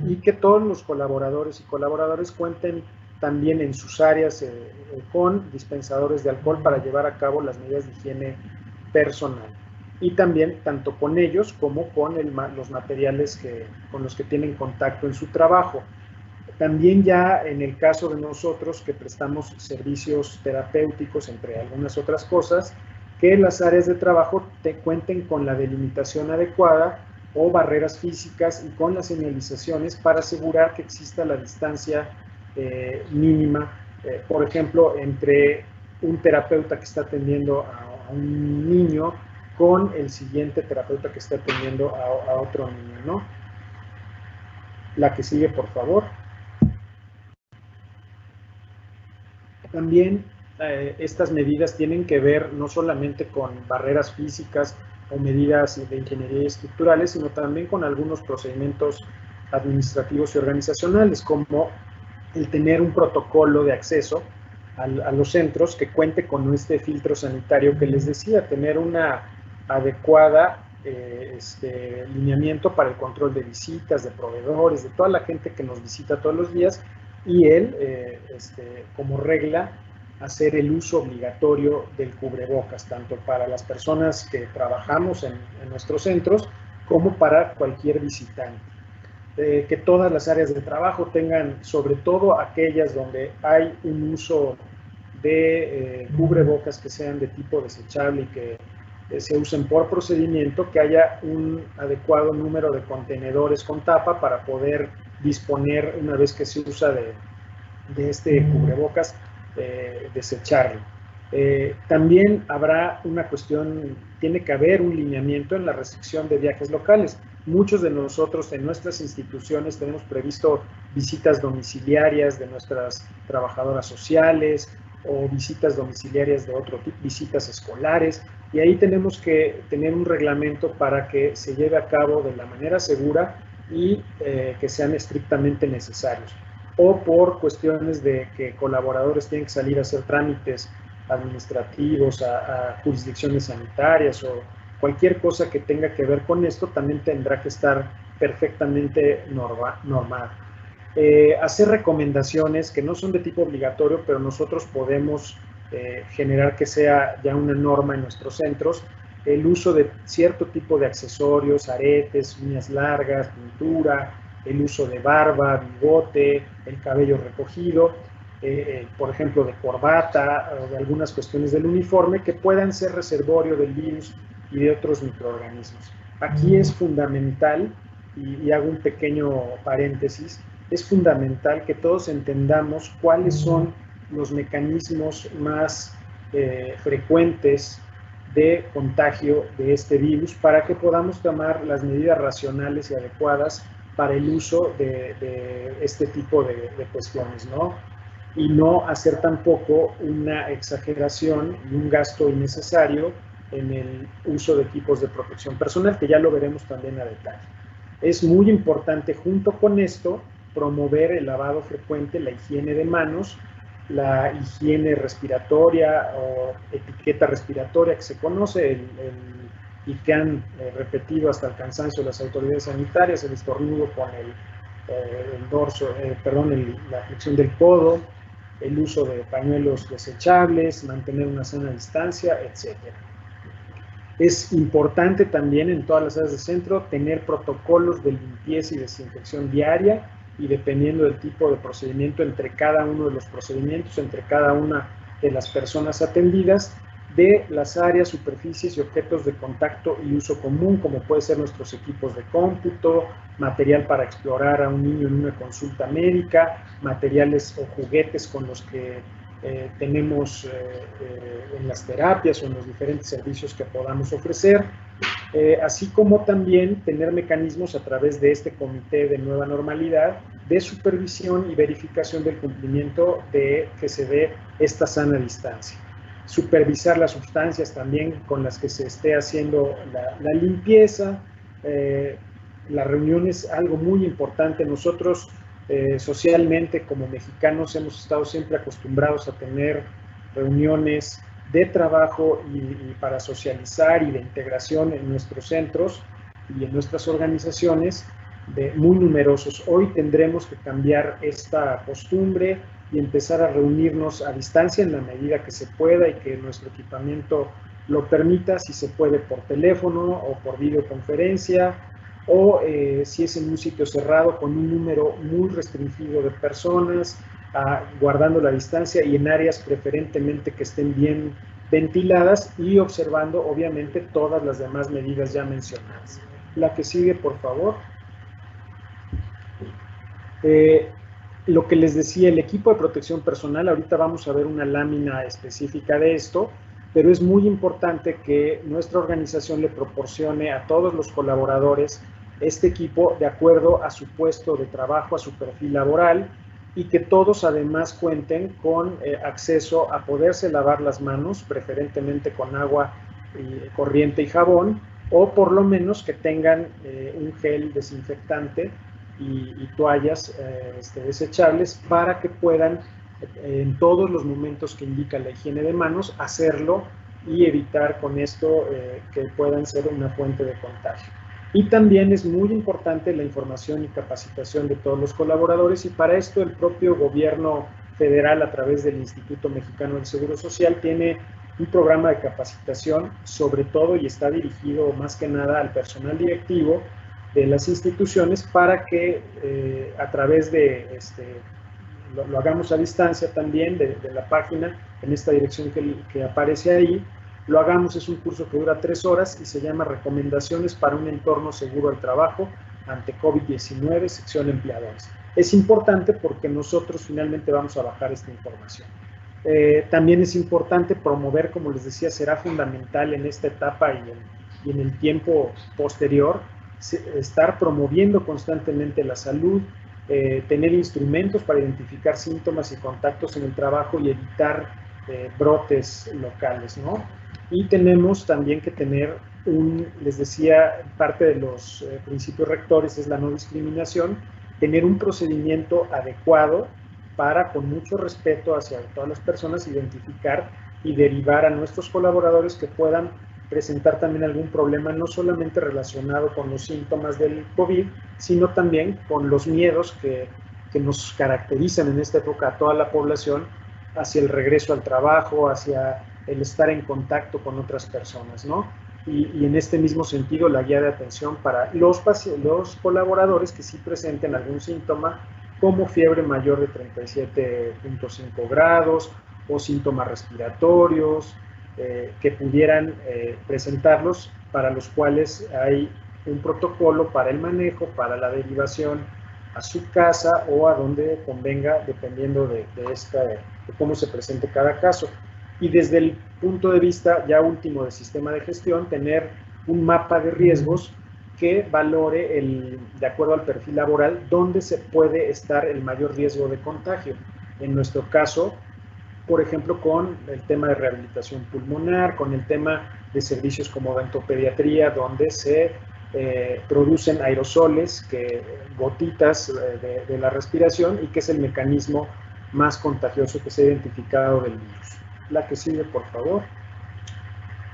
Y que todos los colaboradores y colaboradores cuenten también en sus áreas con dispensadores de alcohol para llevar a cabo las medidas de higiene personal. Y también tanto con ellos como con los materiales con los que tienen contacto en su trabajo. También ya en el caso de nosotros que prestamos servicios terapéuticos, entre algunas otras cosas, que las áreas de trabajo cuenten con la delimitación adecuada o barreras físicas y con las señalizaciones para asegurar que exista la distancia mínima, por ejemplo, entre un terapeuta que está atendiendo a un niño con el siguiente terapeuta que está atendiendo a otro niño, ¿no? La que sigue, por favor. También estas medidas tienen que ver no solamente con barreras físicas o medidas de ingeniería estructurales, sino también con algunos procedimientos administrativos y organizacionales, como el tener un protocolo de acceso a los centros que cuente con este filtro sanitario que les decía, tener una adecuada lineamiento para el control de visitas, de proveedores, de toda la gente que nos visita todos los días, y como regla, hacer el uso obligatorio del cubrebocas, tanto para las personas que trabajamos en nuestros centros como para cualquier visitante. Que todas las áreas de trabajo tengan, sobre todo aquellas donde hay un uso de cubrebocas que sean de tipo desechable y que se usen por procedimiento, que haya un adecuado número de contenedores con tapa para poder disponer, una vez que se usa de este cubrebocas, desecharlo. También habrá una cuestión, tiene que haber un lineamiento en la restricción de viajes locales. Muchos de nosotros en nuestras instituciones tenemos previsto visitas domiciliarias de nuestras trabajadoras sociales o visitas domiciliarias de otro tipo, visitas escolares, y ahí tenemos que tener un reglamento para que se lleve a cabo de la manera segura y que sean estrictamente necesarios. O por cuestiones de que colaboradores tienen que salir a hacer trámites administrativos a jurisdicciones sanitarias o cualquier cosa que tenga que ver con esto, también tendrá que estar perfectamente normado. Hacer recomendaciones que no son de tipo obligatorio, pero nosotros podemos generar que sea ya una norma en nuestros centros, el uso de cierto tipo de accesorios, aretes, uñas largas, pintura, el uso de barba, bigote, el cabello recogido, por ejemplo, de corbata o de algunas cuestiones del uniforme que puedan ser reservorio del virus y de otros microorganismos. Aquí es fundamental, y hago un pequeño paréntesis, es fundamental que todos entendamos cuáles son los mecanismos más frecuentes de contagio de este virus para que podamos tomar las medidas racionales y adecuadas para el uso de este tipo de cuestiones, ¿no? Y no hacer tampoco una exageración y un gasto innecesario en el uso de equipos de protección personal, que ya lo veremos también a detalle. Es muy importante, junto con esto, promover el lavado frecuente, la higiene de manos, la higiene respiratoria o etiqueta respiratoria que se conoce, y que han repetido hasta el cansancio las autoridades sanitarias, el estornudo con el dorso, la flexión del codo, el uso de pañuelos desechables, mantener una sana distancia, etc. Es importante también en todas las áreas de centro tener protocolos de limpieza y desinfección diaria, y dependiendo del tipo de procedimiento, entre cada uno de los procedimientos, entre cada una de las personas atendidas, de las áreas, superficies y objetos de contacto y uso común, como puede ser nuestros equipos de cómputo, material para explorar a un niño en una consulta médica, materiales o juguetes con los que tenemos en las terapias o en los diferentes servicios que podamos ofrecer, así como también tener mecanismos a través de este comité de nueva normalidad de supervisión y verificación del cumplimiento de que se dé esta sana distancia. Supervisar las sustancias también con las que se esté haciendo la limpieza. La reunión es algo muy importante. Nosotros socialmente como mexicanos hemos estado siempre acostumbrados a tener reuniones de trabajo y para socializar y de integración en nuestros centros y en nuestras organizaciones, muy numerosos. Hoy tendremos que cambiar esta costumbre y empezar a reunirnos a distancia en la medida que se pueda y que nuestro equipamiento lo permita, si se puede por teléfono o por videoconferencia, o si es en un sitio cerrado con un número muy restringido de personas, guardando la distancia y en áreas preferentemente que estén bien ventiladas y observando obviamente todas las demás medidas ya mencionadas. La que sigue, por favor. Lo que les decía, el equipo de protección personal, ahorita vamos a ver una lámina específica de esto, pero es muy importante que nuestra organización le proporcione a todos los colaboradores este equipo de acuerdo a su puesto de trabajo, a su perfil laboral, y que todos además cuenten con acceso a poderse lavar las manos, preferentemente con agua corriente y jabón, o por lo menos que tengan un gel desinfectante y toallas desechables para que puedan en todos los momentos que indica la higiene de manos hacerlo y evitar con esto que puedan ser una fuente de contagio. Y también es muy importante la información y capacitación de todos los colaboradores, y para esto el propio gobierno federal a través del Instituto Mexicano del Seguro Social tiene un programa de capacitación, sobre todo, y está dirigido más que nada al personal directivo de las instituciones para que a través de lo hagamos a distancia también de la página, en esta dirección que aparece ahí, lo hagamos. Es un curso que dura 3 horas y se llama Recomendaciones para un entorno seguro al trabajo ante COVID-19, sección empleadores. Es importante porque nosotros finalmente vamos a bajar esta información. También es importante promover, como les decía, será fundamental en esta etapa y en el tiempo posterior, estar promoviendo constantemente la salud, tener instrumentos para identificar síntomas y contactos en el trabajo y evitar brotes locales, ¿no? Y tenemos también que tener les decía, parte de los principios rectores es la no discriminación, tener un procedimiento adecuado para, con mucho respeto hacia todas las personas, identificar y derivar a nuestros colaboradores que puedan presentar también algún problema, no solamente relacionado con los síntomas del COVID, sino también con los miedos que nos caracterizan en esta época a toda la población hacia el regreso al trabajo, hacia el estar en contacto con otras personas, ¿no? Y en este mismo sentido, la guía de atención para los colaboradores que sí presenten algún síntoma, como fiebre mayor de 37.5 grados o síntomas respiratorios, que pudieran presentarlos, para los cuales hay un protocolo para el manejo, para la derivación a su casa o a donde convenga, dependiendo de cómo se presente cada caso. Y desde el punto de vista ya último del sistema de gestión, tener un mapa de riesgos que valore, de acuerdo al perfil laboral, dónde se puede estar el mayor riesgo de contagio. En nuestro caso, por ejemplo, con el tema de rehabilitación pulmonar, con el tema de servicios como dentopediatría, donde se producen aerosoles, gotitas de la respiración, y que es el mecanismo más contagioso que se ha identificado del virus. La que sigue, por favor.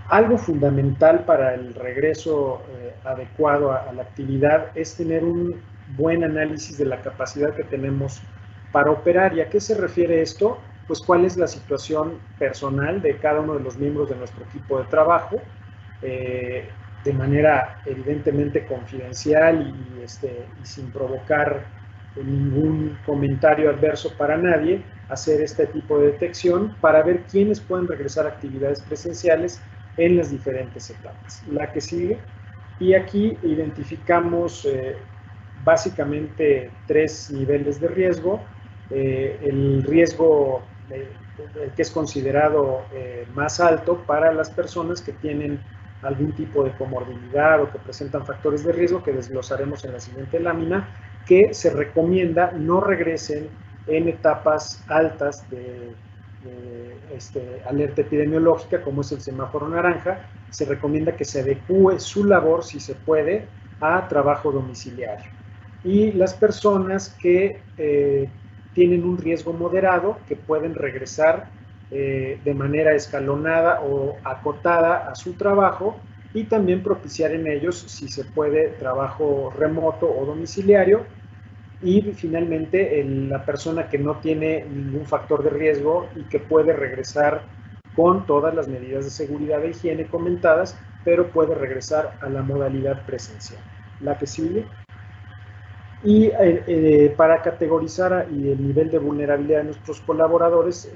Algo fundamental para el regreso adecuado a la actividad es tener un buen análisis de la capacidad que tenemos para operar. ¿Y a qué se refiere esto? Pues cuál es la situación personal de cada uno de los miembros de nuestro equipo de trabajo, de manera evidentemente confidencial y sin provocar ningún comentario adverso para nadie, hacer este tipo de detección para ver quiénes pueden regresar a actividades presenciales en las diferentes etapas. La que sigue, y aquí identificamos básicamente 3 niveles de riesgo. El riesgo que es considerado más alto para las personas que tienen algún tipo de comorbilidad o que presentan factores de riesgo, que desglosaremos en la siguiente lámina, que se recomienda no regresen en etapas altas de alerta epidemiológica, como es el semáforo naranja. Se recomienda que se adecue su labor, si se puede, a trabajo domiciliario. Y las personas que tienen un riesgo moderado, que pueden regresar de manera escalonada o acotada a su trabajo, y también propiciar en ellos, si se puede, trabajo remoto o domiciliario. Y finalmente, la persona que no tiene ningún factor de riesgo y que puede regresar con todas las medidas de seguridad e higiene comentadas, pero puede regresar a la modalidad presencial. La que sigue. Y para categorizar el nivel de vulnerabilidad de nuestros colaboradores,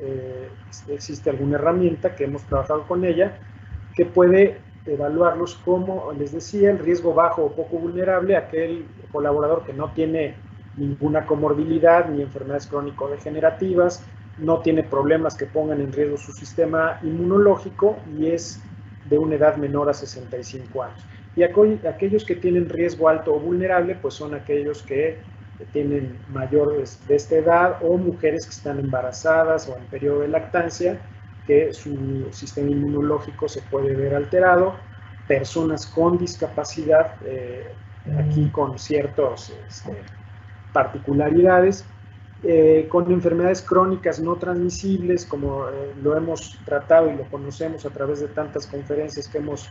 existe alguna herramienta que hemos trabajado con ella, que puede evaluarlos como, les decía, el riesgo bajo o poco vulnerable, aquel colaborador que no tiene ninguna comorbilidad ni enfermedades crónico-degenerativas, no tiene problemas que pongan en riesgo su sistema inmunológico y es de una edad menor a 65 años. Y aquellos que tienen riesgo alto o vulnerable, pues son aquellos que tienen mayores de esta edad, o mujeres que están embarazadas o en periodo de lactancia, que su sistema inmunológico se puede ver alterado, personas con discapacidad, aquí con ciertas particularidades, con enfermedades crónicas no transmisibles, como lo hemos tratado y lo conocemos a través de tantas conferencias que hemos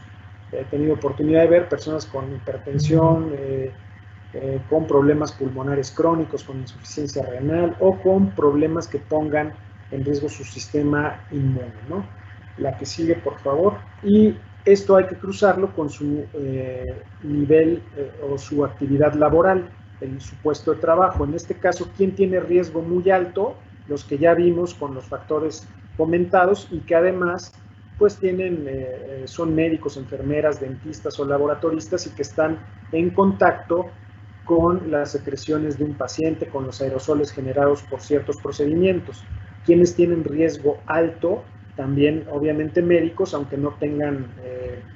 tenido oportunidad de ver, personas con hipertensión, con problemas pulmonares crónicos, con insuficiencia renal o con problemas que pongan en riesgo su sistema inmune, ¿no? La que sigue, por favor. Y esto hay que cruzarlo con su nivel o su actividad laboral, su puesto de trabajo. En este caso, ¿quién tiene riesgo muy alto? Los que ya vimos con los factores comentados y que además pues son médicos, enfermeras, dentistas o laboratoristas y que están en contacto con las secreciones de un paciente, con los aerosoles generados por ciertos procedimientos. Quienes tienen riesgo alto, también obviamente médicos, aunque no tengan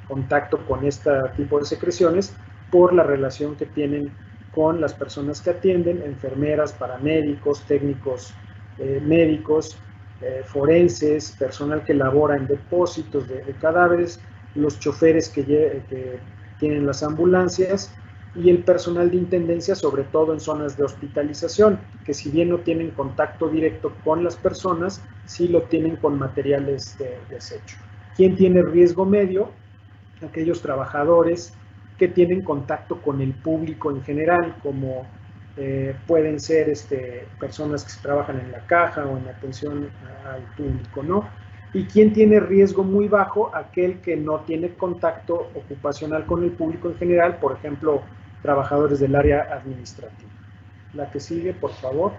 contacto con este tipo de secreciones, por la relación que tienen con las personas que atienden, enfermeras, paramédicos, técnicos médicos, forenses, personal que labora en depósitos de cadáveres, los choferes que tienen las ambulancias y el personal de intendencia, sobre todo en zonas de hospitalización, que si bien no tienen contacto directo con las personas, sí lo tienen con materiales de desecho. ¿Quién tiene riesgo medio? Aquellos trabajadores que tienen contacto con el público en general, como pueden ser personas que trabajan en la caja o en atención al público, ¿no? ¿Y quién tiene riesgo muy bajo? Aquel que no tiene contacto ocupacional con el público en general, por ejemplo, trabajadores del área administrativa. La que sigue, por favor.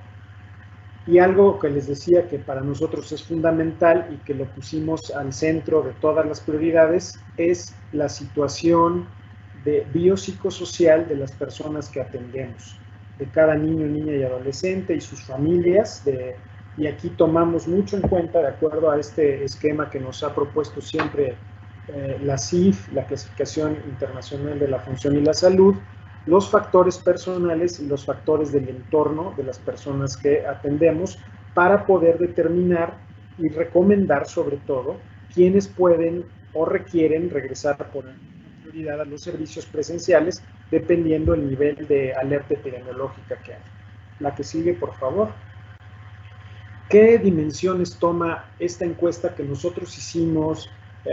Y algo que les decía que para nosotros es fundamental y que lo pusimos al centro de todas las prioridades es la situación biopsicosocial de las personas que atendemos, de cada niño, niña y adolescente y sus familias, y aquí tomamos mucho en cuenta, de acuerdo a este esquema que nos ha propuesto siempre la CIF, la Clasificación Internacional de la Función y la Salud, los factores personales y los factores del entorno de las personas que atendemos para poder determinar y recomendar sobre todo quienes pueden o requieren regresar por prioridad a los servicios presenciales dependiendo el nivel de alerta epidemiológica que hay. La que sigue, por favor. ¿Qué dimensiones toma esta encuesta que nosotros hicimos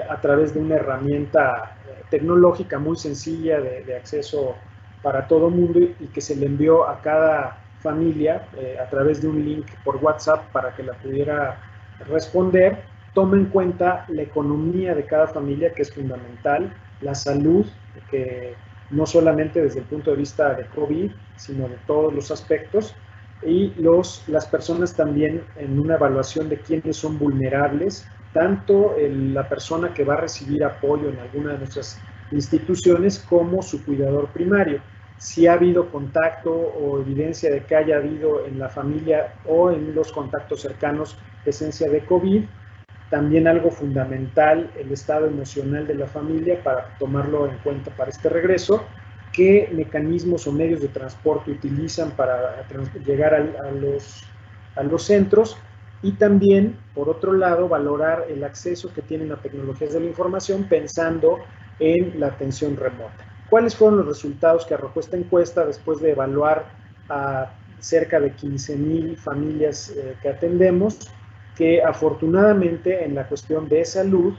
a través de una herramienta tecnológica muy sencilla de acceso para todo mundo y que se le envió a cada familia a través de un link por WhatsApp para que la pudiera responder? Toma en cuenta la economía de cada familia, que es fundamental, la salud, que no solamente desde el punto de vista de COVID, sino de todos los aspectos, y las personas también en una evaluación de quiénes son vulnerables, tanto la persona que va a recibir apoyo en alguna de nuestras instituciones como su cuidador primario. Si ha habido contacto o evidencia de que haya habido en la familia o en los contactos cercanos presencia de COVID. También algo fundamental, el estado emocional de la familia para tomarlo en cuenta para este regreso. ¿Qué mecanismos o medios de transporte utilizan para llegar a los centros? Y también, por otro lado, valorar el acceso que tienen a tecnologías de la información pensando en la atención remota. ¿Cuáles fueron los resultados que arrojó esta encuesta después de evaluar a cerca de 15,000 familias que atendemos? Que afortunadamente en la cuestión de salud,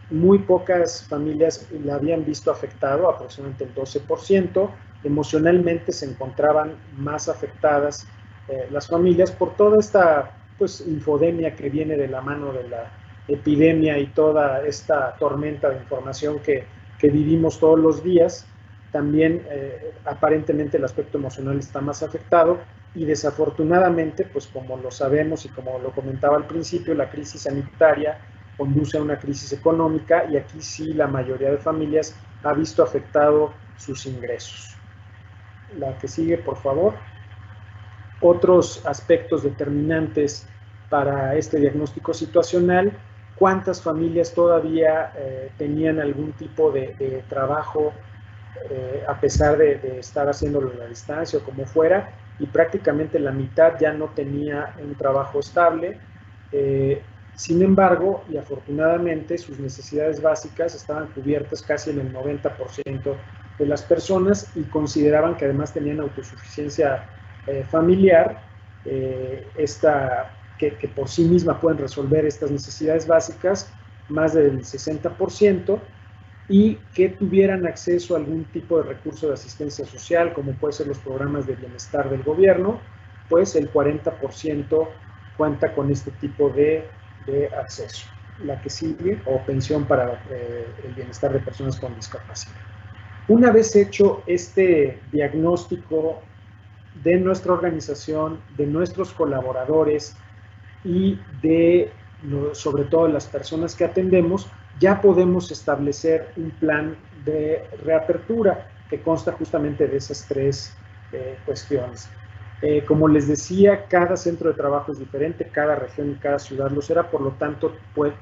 muy pocas familias la habían visto afectado, aproximadamente el 12%. Emocionalmente se encontraban más afectadas las familias por toda esta infodemia que viene de la mano de la epidemia y toda esta tormenta de información que vivimos todos los días. También aparentemente el aspecto emocional está más afectado y desafortunadamente, pues como lo sabemos y como lo comentaba al principio, la crisis sanitaria conduce a una crisis económica y aquí sí la mayoría de familias ha visto afectado sus ingresos. La que sigue, por favor. Otros aspectos determinantes para este diagnóstico situacional: cuántas familias todavía tenían algún tipo de trabajo a pesar de estar haciéndolo a la distancia o como fuera, y prácticamente la mitad ya no tenía un trabajo estable. Sin embargo, y afortunadamente, sus necesidades básicas estaban cubiertas casi en el 90% de las personas y consideraban que además tenían autosuficiencia familiar, que por sí misma pueden resolver estas necesidades básicas, más del 60%, y que tuvieran acceso a algún tipo de recurso de asistencia social, como puede ser los programas de bienestar del gobierno, pues el 40% cuenta con este tipo de acceso. La que sigue, o pensión para el bienestar de personas con discapacidad. Una vez hecho este diagnóstico de nuestra organización, de nuestros colaboradores y sobre todo las personas que atendemos, ya podemos establecer un plan de reapertura que consta justamente de esas tres cuestiones. Como les decía, cada centro de trabajo es diferente, cada región y cada ciudad lo será, por lo tanto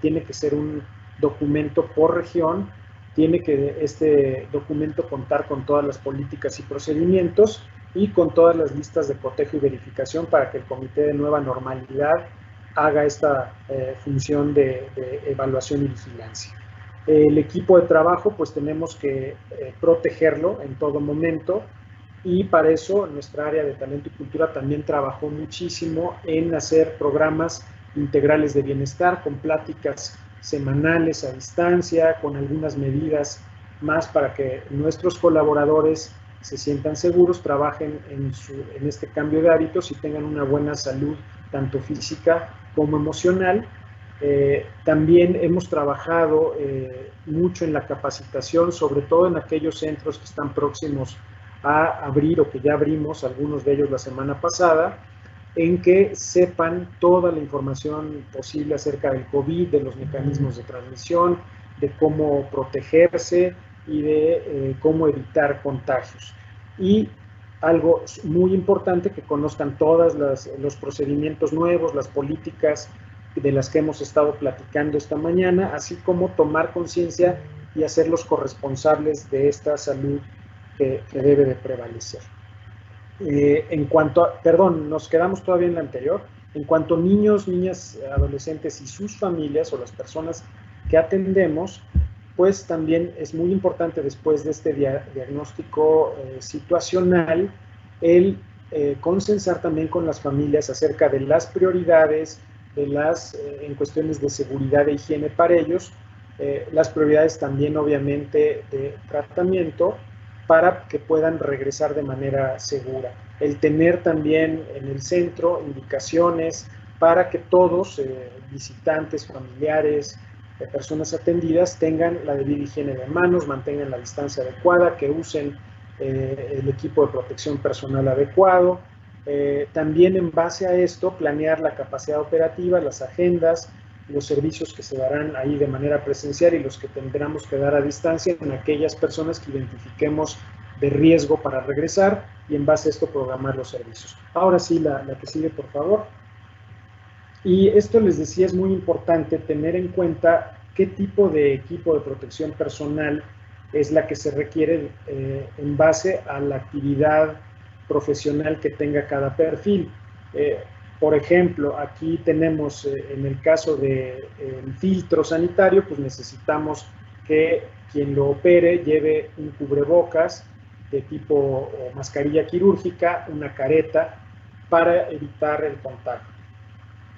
tiene que ser un documento por región, tiene que este documento contar con todas las políticas y procedimientos y con todas las listas de cotejo y verificación para que el Comité de Nueva Normalidad haga esta función de evaluación y vigilancia. El equipo de trabajo, pues tenemos que protegerlo en todo momento, y para eso nuestra área de talento y cultura también trabajó muchísimo en hacer programas integrales de bienestar con pláticas semanales a distancia, con algunas medidas más para que nuestros colaboradores se sientan seguros, trabajen en este cambio de hábitos y tengan una buena salud, tanto física como emocional. También hemos trabajado mucho en la capacitación, sobre todo en aquellos centros que están próximos a abrir o que ya abrimos, algunos de ellos la semana pasada, en que sepan toda la información posible acerca del COVID, de los mecanismos de transmisión, de cómo protegerse y de cómo evitar contagios. Y algo muy importante, que conozcan todos los procedimientos nuevos, las políticas de las que hemos estado platicando esta mañana, así como tomar conciencia y hacerlos corresponsables de esta salud que debe de prevalecer. En cuanto a, perdón, nos quedamos todavía en la anterior. En cuanto a niños, niñas, adolescentes y sus familias o las personas que atendemos, pues también es muy importante después de este diagnóstico situacional el consensar también con las familias acerca de las prioridades, en cuestiones de seguridad e higiene para ellos, las prioridades también obviamente de tratamiento para que puedan regresar de manera segura. El tener también en el centro indicaciones para que todos, visitantes, familiares, personas atendidas, tengan la debida higiene de manos, mantengan la distancia adecuada, que usen el equipo de protección personal adecuado. También en base a esto, planear la capacidad operativa, las agendas, los servicios que se darán ahí de manera presencial y los que tendremos que dar a distancia en aquellas personas que identifiquemos de riesgo para regresar y en base a esto programar los servicios. Ahora sí, la que sigue, por favor. Y esto les decía, es muy importante tener en cuenta qué tipo de equipo de protección personal es la que se requiere en base a la actividad profesional que tenga cada perfil. Por ejemplo, aquí tenemos en el caso del filtro sanitario, pues necesitamos que quien lo opere lleve un cubrebocas de tipo mascarilla quirúrgica, una careta, para evitar el contagio.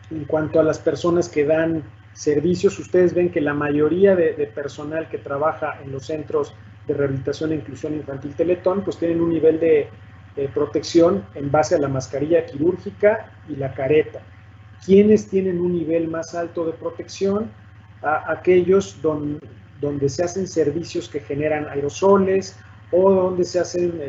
En cuanto a las personas que dan servicios, ustedes ven que la mayoría de personal que trabaja en los centros de rehabilitación e inclusión infantil Teletón, pues tienen un nivel de protección en base a la mascarilla quirúrgica y la careta. ¿Quiénes tienen un nivel más alto de protección? Aquellos donde se hacen servicios que generan aerosoles o donde se hacen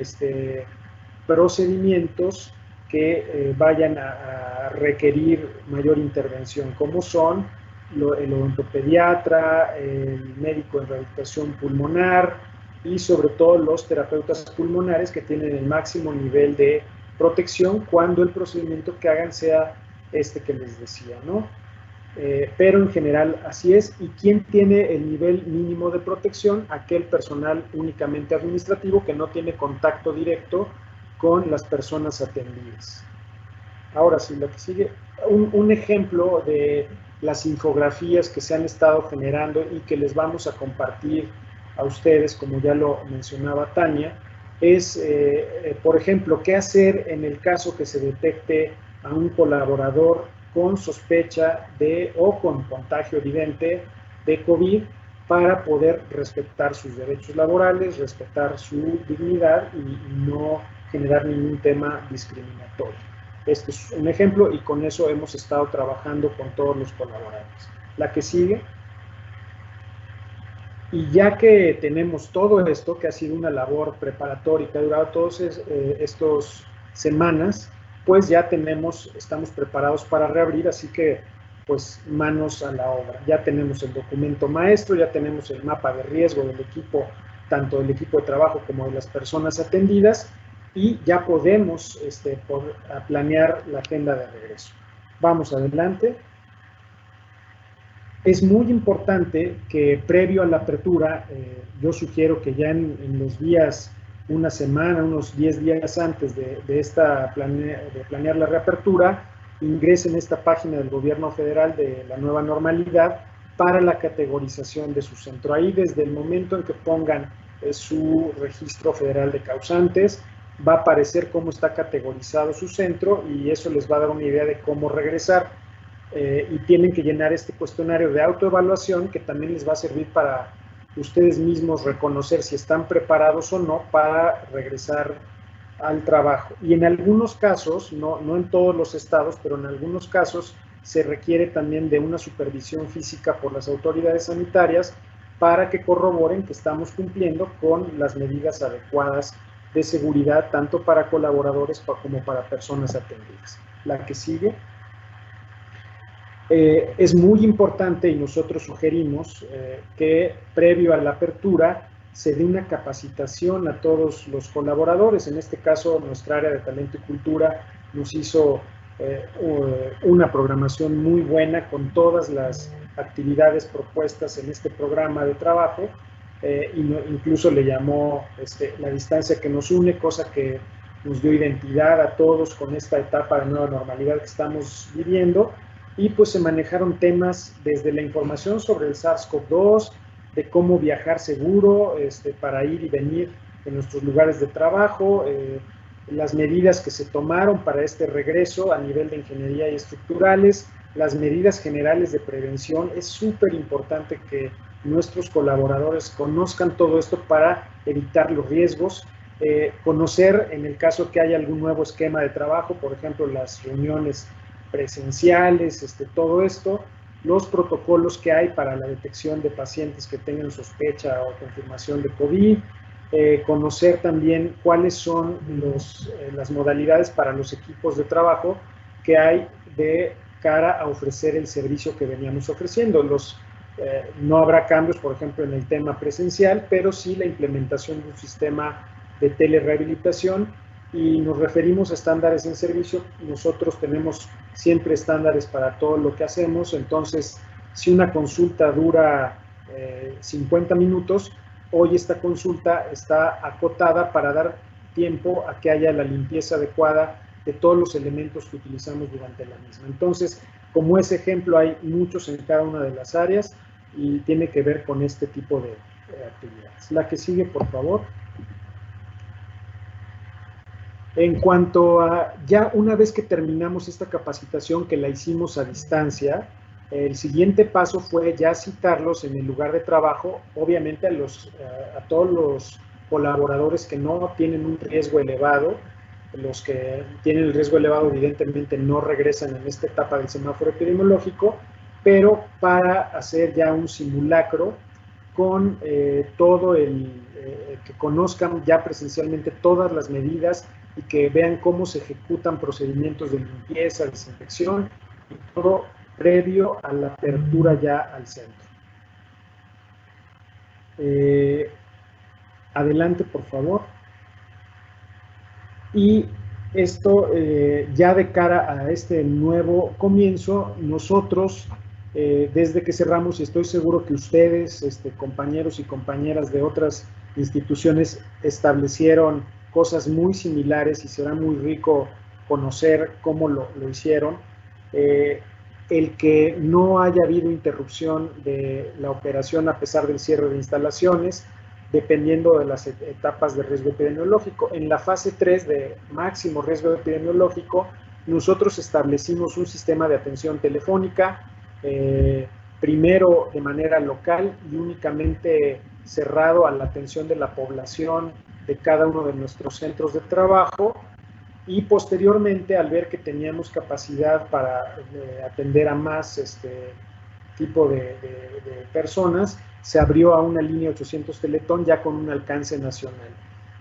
procedimientos que vayan a requerir mayor intervención, como son el odontopediatra, el médico en rehabilitación pulmonar y sobre todo los terapeutas pulmonares, que tienen el máximo nivel de protección cuando el procedimiento que hagan sea este que les decía, ¿no? Pero en general así es. ¿Y quién tiene el nivel mínimo de protección? Aquel personal únicamente administrativo que no tiene contacto directo con las personas atendidas. Ahora sí, lo que sigue, un ejemplo de las infografías que se han estado generando y que les vamos a compartir a ustedes, como ya lo mencionaba Tania, es, por ejemplo, qué hacer en el caso que se detecte a un colaborador con sospecha de o con contagio evidente de COVID, para poder respetar sus derechos laborales, respetar su dignidad y no generar ningún tema discriminatorio. Este es un ejemplo y con eso hemos estado trabajando con todos los colaboradores. La que sigue. Y ya que tenemos todo esto, que ha sido una labor preparatoria que ha durado todas estas semanas, pues ya estamos preparados para reabrir, así que pues manos a la obra. Ya tenemos el documento maestro, ya tenemos el mapa de riesgo del equipo, tanto del equipo de trabajo como de las personas atendidas, y ya podemos planear la agenda de regreso. Vamos adelante. Es muy importante que previo a la apertura, yo sugiero que ya en los días, una semana, unos 10 días antes de planear la reapertura, ingresen a esta página del gobierno federal de la nueva normalidad para la categorización de su centro. Ahí, desde el momento en que pongan su registro federal de causantes, va a aparecer cómo está categorizado su centro y eso les va a dar una idea de cómo regresar. Y tienen que llenar este cuestionario de autoevaluación, que también les va a servir para ustedes mismos reconocer si están preparados o no para regresar al trabajo. Y en algunos casos, no en todos los estados, pero en algunos casos se requiere también de una supervisión física por las autoridades sanitarias para que corroboren que estamos cumpliendo con las medidas adecuadas de seguridad, tanto para colaboradores como para personas atendidas. La que sigue. Es muy importante y nosotros sugerimos que previo a la apertura se dé una capacitación a todos los colaboradores. En este caso, nuestra área de talento y cultura nos hizo una programación muy buena con todas las actividades propuestas en este programa de trabajo, incluso le llamó la distancia que nos une, cosa que nos dio identidad a todos con esta etapa de nueva normalidad que estamos viviendo, y pues se manejaron temas desde la información sobre el SARS-CoV-2, de cómo viajar seguro para ir y venir en nuestros lugares de trabajo, las medidas que se tomaron para este regreso a nivel de ingeniería y estructurales, las medidas generales de prevención. Es súper importante que nuestros colaboradores conozcan todo esto para evitar los riesgos, conocer en el caso que haya algún nuevo esquema de trabajo, por ejemplo, las reuniones presenciales, todo esto, los protocolos que hay para la detección de pacientes que tengan sospecha o confirmación de COVID, conocer también cuáles son las modalidades para los equipos de trabajo que hay de cara a ofrecer el servicio que veníamos ofreciendo. No habrá cambios, por ejemplo, en el tema presencial, pero sí la implementación de un sistema de telerehabilitación, y nos referimos a estándares en servicio. Nosotros tenemos siempre estándares para todo lo que hacemos, entonces si una consulta dura 50 minutos, hoy esta consulta está acotada para dar tiempo a que haya la limpieza adecuada de todos los elementos que utilizamos durante la misma. Entonces, como ese ejemplo, hay muchos en cada una de las áreas y tiene que ver con este tipo de actividades. La que sigue, por favor. En cuanto a, ya una vez que terminamos esta capacitación que la hicimos a distancia, el siguiente paso fue ya citarlos en el lugar de trabajo, obviamente a todos los colaboradores que no tienen un riesgo elevado. Los que tienen el riesgo elevado evidentemente no regresan en esta etapa del semáforo epidemiológico, pero para hacer ya un simulacro con todo que conozcan ya presencialmente todas las medidas y que vean cómo se ejecutan procedimientos de limpieza, desinfección y todo previo a la apertura ya al centro. Adelante, por favor. Y esto ya de cara a este nuevo comienzo, nosotros desde que cerramos, y estoy seguro que ustedes, compañeros y compañeras de otras instituciones, establecieron cosas muy similares y será muy rico conocer cómo lo hicieron. El que no haya habido interrupción de la operación a pesar del cierre de instalaciones, dependiendo de las etapas de riesgo epidemiológico. En la fase 3 de máximo riesgo epidemiológico, nosotros establecimos un sistema de atención telefónica, primero de manera local y únicamente cerrado a la atención de la población de cada uno de nuestros centros de trabajo, y posteriormente, al ver que teníamos capacidad para atender a más tipo de personas, se abrió a una línea 800 Teletón ya con un alcance nacional.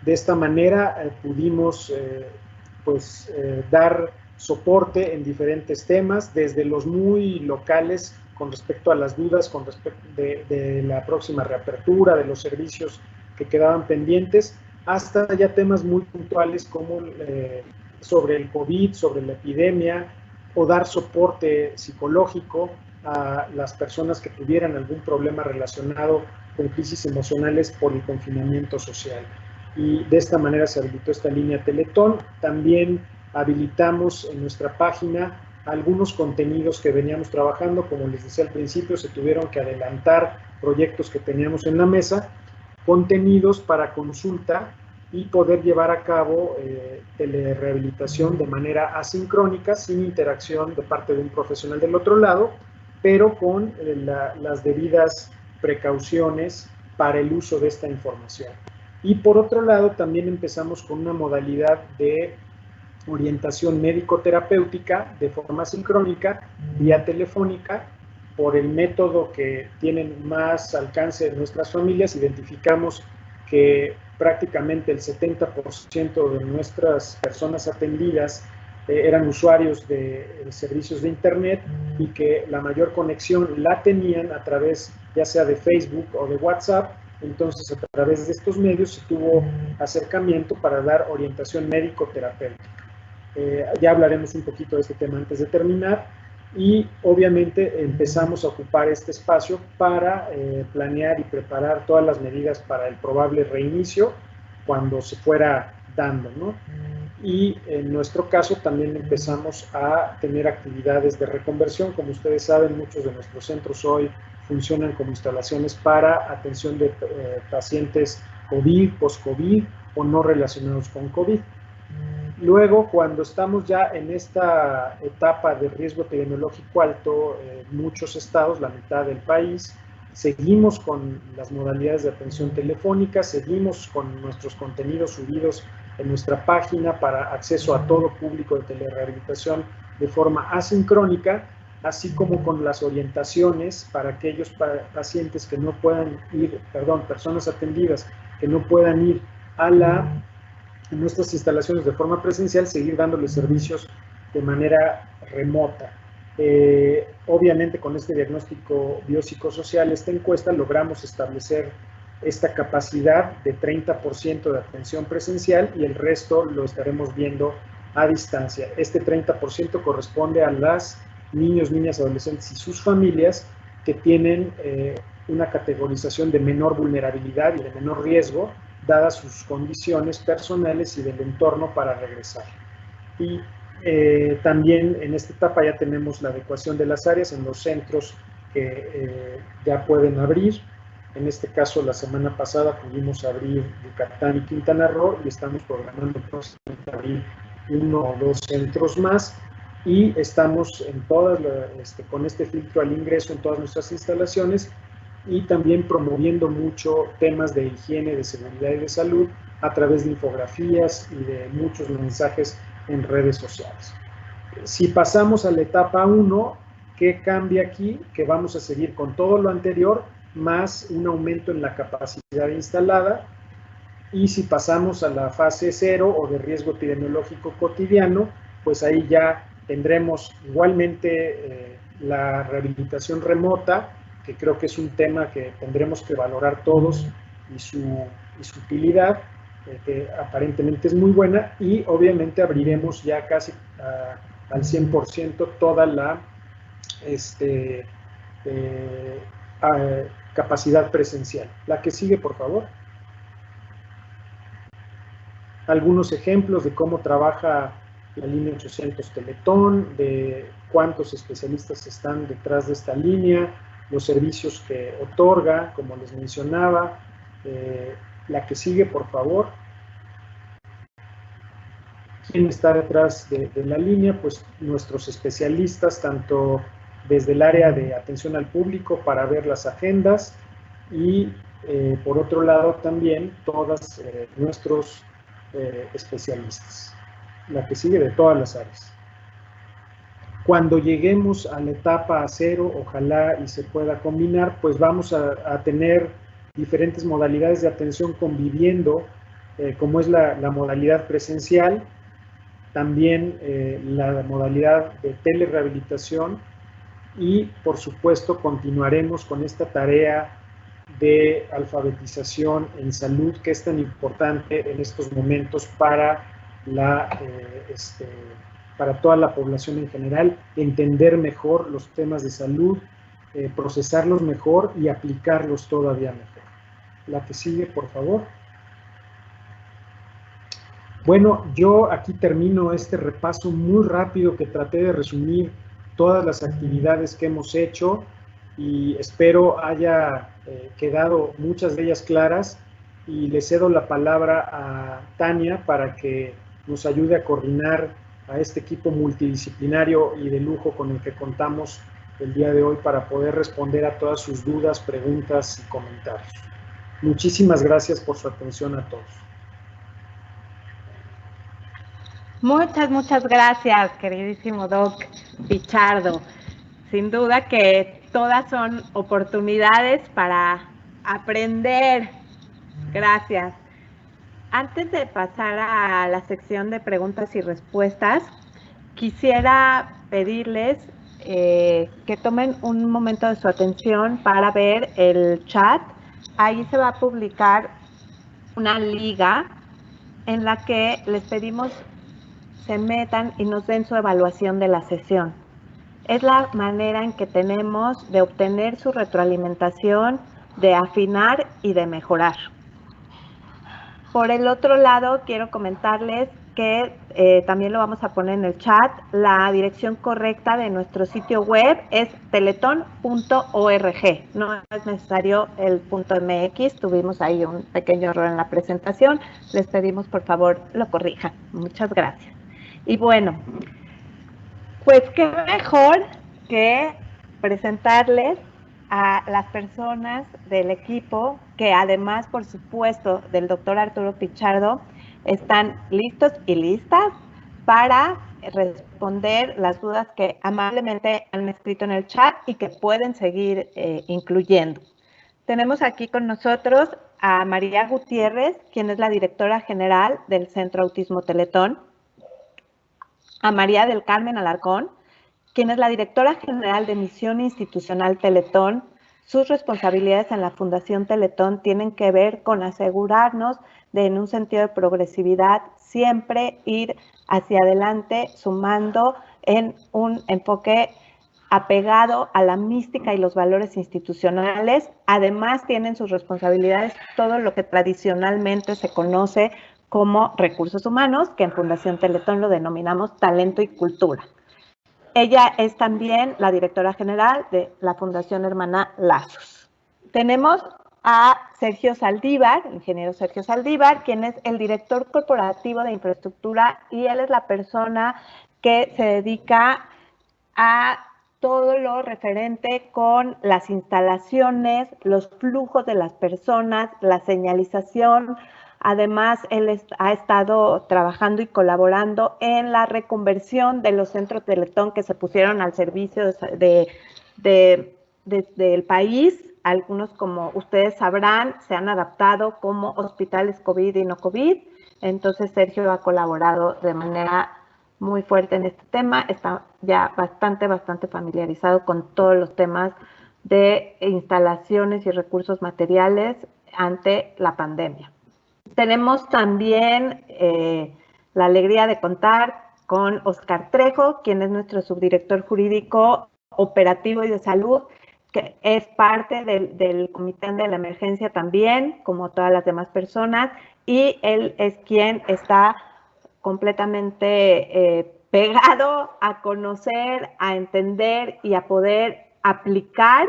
De esta manera pudimos dar soporte en diferentes temas, desde los muy locales con respecto a las dudas con respecto de la próxima reapertura, de los servicios que quedaban pendientes, hasta ya temas muy puntuales como sobre el COVID, sobre la epidemia, o dar soporte psicológico a las personas que tuvieran algún problema relacionado con crisis emocionales por el confinamiento social. Y de esta manera se habilitó esta línea Teletón. También habilitamos en nuestra página algunos contenidos que veníamos trabajando. Como les decía al principio, se tuvieron que adelantar proyectos que teníamos en la mesa, contenidos para consulta y poder llevar a cabo telerehabilitación de manera asincrónica, sin interacción de parte de un profesional del otro lado, pero con las debidas precauciones para el uso de esta información. Y por otro lado, también empezamos con una modalidad de orientación médico-terapéutica de forma sincrónica, vía telefónica, por el método que tienen más alcance en nuestras familias. Identificamos que prácticamente el 70% de nuestras personas atendidas eran usuarios de servicios de internet, y que la mayor conexión la tenían a través ya sea de Facebook o de WhatsApp. Entonces, a través de estos medios se tuvo acercamiento para dar orientación médico-terapéutica. Ya hablaremos un poquito de este tema antes de terminar, y obviamente empezamos a ocupar este espacio para planear y preparar todas las medidas para el probable reinicio cuando se fuera dando, ¿no? y en nuestro caso también empezamos a tener actividades de reconversión. Como ustedes saben, muchos de nuestros centros hoy funcionan como instalaciones para atención de pacientes COVID, post-COVID o no relacionados con COVID. Luego, cuando estamos ya en esta etapa de riesgo epidemiológico alto, muchos estados, la mitad del país, seguimos con las modalidades de atención telefónica, seguimos con nuestros contenidos subidos en nuestra página para acceso a todo público de telerehabilitación de forma asincrónica, así como con las orientaciones para aquellos pacientes que no puedan ir, personas atendidas que no puedan ir en nuestras instalaciones de forma presencial, seguir dándoles servicios de manera remota. Obviamente con este diagnóstico biopsicosocial, esta encuesta, logramos establecer esta capacidad de 30% de atención presencial y el resto lo estaremos viendo a distancia. Este 30% corresponde a las niños, niñas, adolescentes y sus familias que tienen una categorización de menor vulnerabilidad y de menor riesgo, dadas sus condiciones personales y del entorno para regresar. Y también en esta etapa ya tenemos la adecuación de las áreas en los centros que ya pueden abrir. En este caso, la semana pasada pudimos abrir Yucatán y Quintana Roo y estamos programando próximamente abrir 1 o 2 centros más y estamos en todas con este filtro al ingreso en todas nuestras instalaciones y también promoviendo mucho temas de higiene, de seguridad y de salud a través de infografías y de muchos mensajes en redes sociales. Si pasamos a la etapa 1, ¿qué cambia aquí? Que vamos a seguir con todo lo anterior, más un aumento en la capacidad instalada. Y si pasamos a la fase 0 o de riesgo epidemiológico cotidiano, pues ahí ya tendremos igualmente la rehabilitación remota, que creo que es un tema que tendremos que valorar todos y su utilidad, que aparentemente es muy buena, y obviamente abriremos ya casi al 100% toda la capacidad presencial. La que sigue, por favor. Algunos ejemplos de cómo trabaja la línea 800 Teletón, de cuántos especialistas están detrás de esta línea, los servicios que otorga, como les mencionaba. La que sigue, por favor. ¿Quién está detrás de la línea? Pues nuestros especialistas, tanto desde el área de atención al público para ver las agendas y por otro lado también todos nuestros especialistas. La que sigue, de todas las áreas. Cuando lleguemos a la etapa 0, ojalá y se pueda combinar, pues vamos a tener diferentes modalidades de atención conviviendo, como es la modalidad presencial, también la modalidad de telerehabilitación y, por supuesto, continuaremos con esta tarea de alfabetización en salud, que es tan importante en estos momentos para toda la población en general, entender mejor los temas de salud, procesarlos mejor y aplicarlos todavía mejor. La que sigue, por favor. Bueno, yo aquí termino este repaso muy rápido que traté de resumir todas las actividades que hemos hecho y espero haya quedado muchas de ellas claras, y le cedo la palabra a Tania para que nos ayude a coordinar a este equipo multidisciplinario y de lujo con el que contamos el día de hoy para poder responder a todas sus dudas, preguntas y comentarios. Muchísimas gracias por su atención a todos. Muchas gracias, queridísimo Doc Pichardo. Sin duda que todas son oportunidades para aprender. Gracias. Antes de pasar a la sección de preguntas y respuestas, quisiera pedirles que tomen un momento de su atención para ver el chat. Ahí se va a publicar una liga en la que les pedimos se metan y nos den su evaluación de la sesión. Es la manera en que tenemos de obtener su retroalimentación, de afinar y de mejorar. Por el otro lado, quiero comentarles que también lo vamos a poner en el chat. La dirección correcta de nuestro sitio web es teletón.org. No es necesario el .mx. Tuvimos ahí un pequeño error en la presentación. Les pedimos, por favor, lo corrijan. Muchas gracias. Y bueno, pues qué mejor que presentarles a las personas del equipo que además, por supuesto, del doctor Arturo Pichardo, están listos y listas para responder las dudas que amablemente han escrito en el chat y que pueden seguir incluyendo. Tenemos aquí con nosotros a María Gutiérrez, quien es la directora general del Centro Autismo Teletón, a María del Carmen Alarcón, quien es la directora general de Misión Institucional Teletón. Sus responsabilidades en la Fundación Teletón tienen que ver con asegurarnos de, en un sentido de progresividad, siempre ir hacia adelante, sumando en un enfoque apegado a la mística y los valores institucionales. Además, tienen sus responsabilidades todo lo que tradicionalmente se conoce como recursos humanos, que en Fundación Teletón lo denominamos talento y cultura. Ella es también la directora general de la Fundación Hermana Lazos. Tenemos a Sergio Saldívar, el ingeniero Sergio Saldívar, quien es el director corporativo de infraestructura, y él es la persona que se dedica a todo lo referente con las instalaciones, los flujos de las personas, la señalización. Además, él ha estado trabajando y colaborando en la reconversión de los centros Teletón que se pusieron al servicio del país. Algunos, como ustedes sabrán, se han adaptado como hospitales COVID y no COVID. Entonces, Sergio ha colaborado de manera muy fuerte en este tema. Está ya bastante familiarizado con todos los temas de instalaciones y recursos materiales ante la pandemia. Tenemos también la alegría de contar con Oscar Trejo, quien es nuestro subdirector jurídico operativo y de salud, que es parte del comité de la emergencia también, como todas las demás personas, y él es quien está completamente pegado a conocer, a entender y a poder aplicar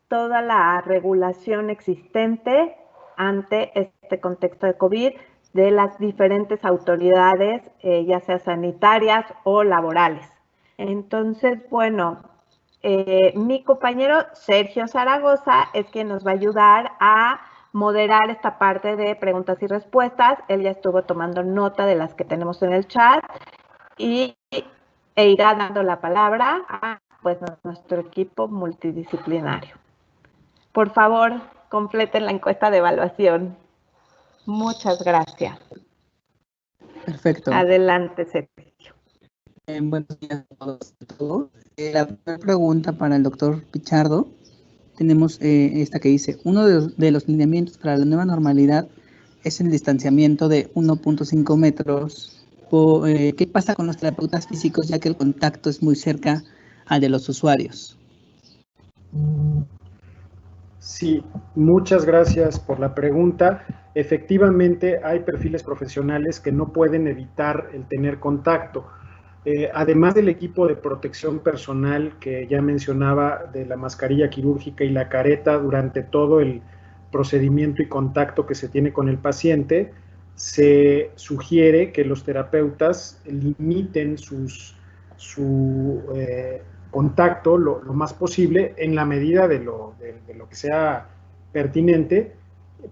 toda la regulación existente ante este contexto de COVID de las diferentes autoridades, ya sea sanitarias o laborales. Entonces, bueno, mi compañero Sergio Zaragoza es quien nos va a ayudar a moderar esta parte de preguntas y respuestas. Él ya estuvo tomando nota de las que tenemos en el chat e irá dando la palabra a pues, nuestro equipo multidisciplinario. Por favor, completen la encuesta de evaluación. Muchas gracias. Perfecto. Adelante, Sergio. Buenos días a todos. La primera pregunta para el doctor Pichardo. Tenemos esta que dice, uno de los lineamientos para la nueva normalidad es el distanciamiento de 1.5 metros. ¿Qué pasa con los terapeutas físicos, ya que el contacto es muy cerca al de los usuarios? Sí, muchas gracias por la pregunta. Efectivamente, hay perfiles profesionales que no pueden evitar el tener contacto. Además del equipo de protección personal que ya mencionaba, de la mascarilla quirúrgica y la careta durante todo el procedimiento y contacto que se tiene con el paciente, se sugiere que los terapeutas limiten su contacto lo más posible en la medida de lo que sea pertinente,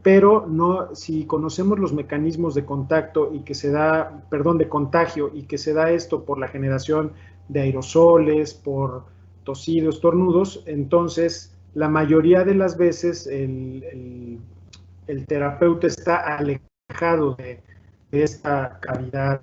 pero no, si conocemos los mecanismos de contacto y que se da, de contagio, y que se da esto por la generación de aerosoles, por tosidos, estornudos, entonces la mayoría de las veces el terapeuta está alejado de esta cavidad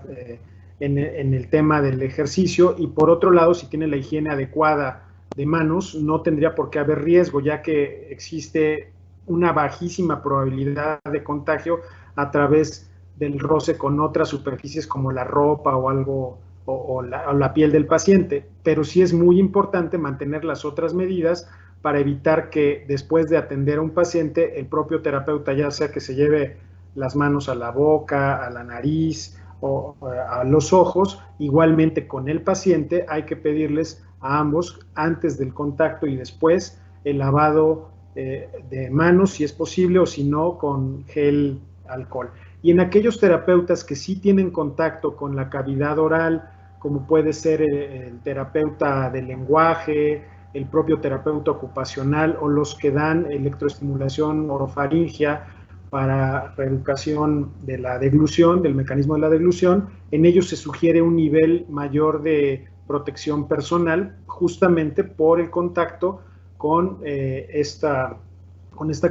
en el tema del ejercicio, y por otro lado, si tiene la higiene adecuada de manos, no tendría por qué haber riesgo, ya que existe una bajísima probabilidad de contagio a través del roce con otras superficies como la ropa o algo, o la piel del paciente. Pero sí es muy importante mantener las otras medidas para evitar que después de atender a un paciente, el propio terapeuta, ya sea que se lleve las manos a la boca, a la nariz, a los ojos. Igualmente con el paciente hay que pedirles a ambos, antes del contacto y después, el lavado de manos, si es posible, o si no, con gel alcohol. Y en aquellos terapeutas que sí tienen contacto con la cavidad oral, como puede ser el terapeuta del lenguaje, el propio terapeuta ocupacional, o los que dan electroestimulación orofaringia para reeducación de la deglución, del mecanismo de la deglución, en ellos se sugiere un nivel mayor de protección personal, justamente por el contacto con esta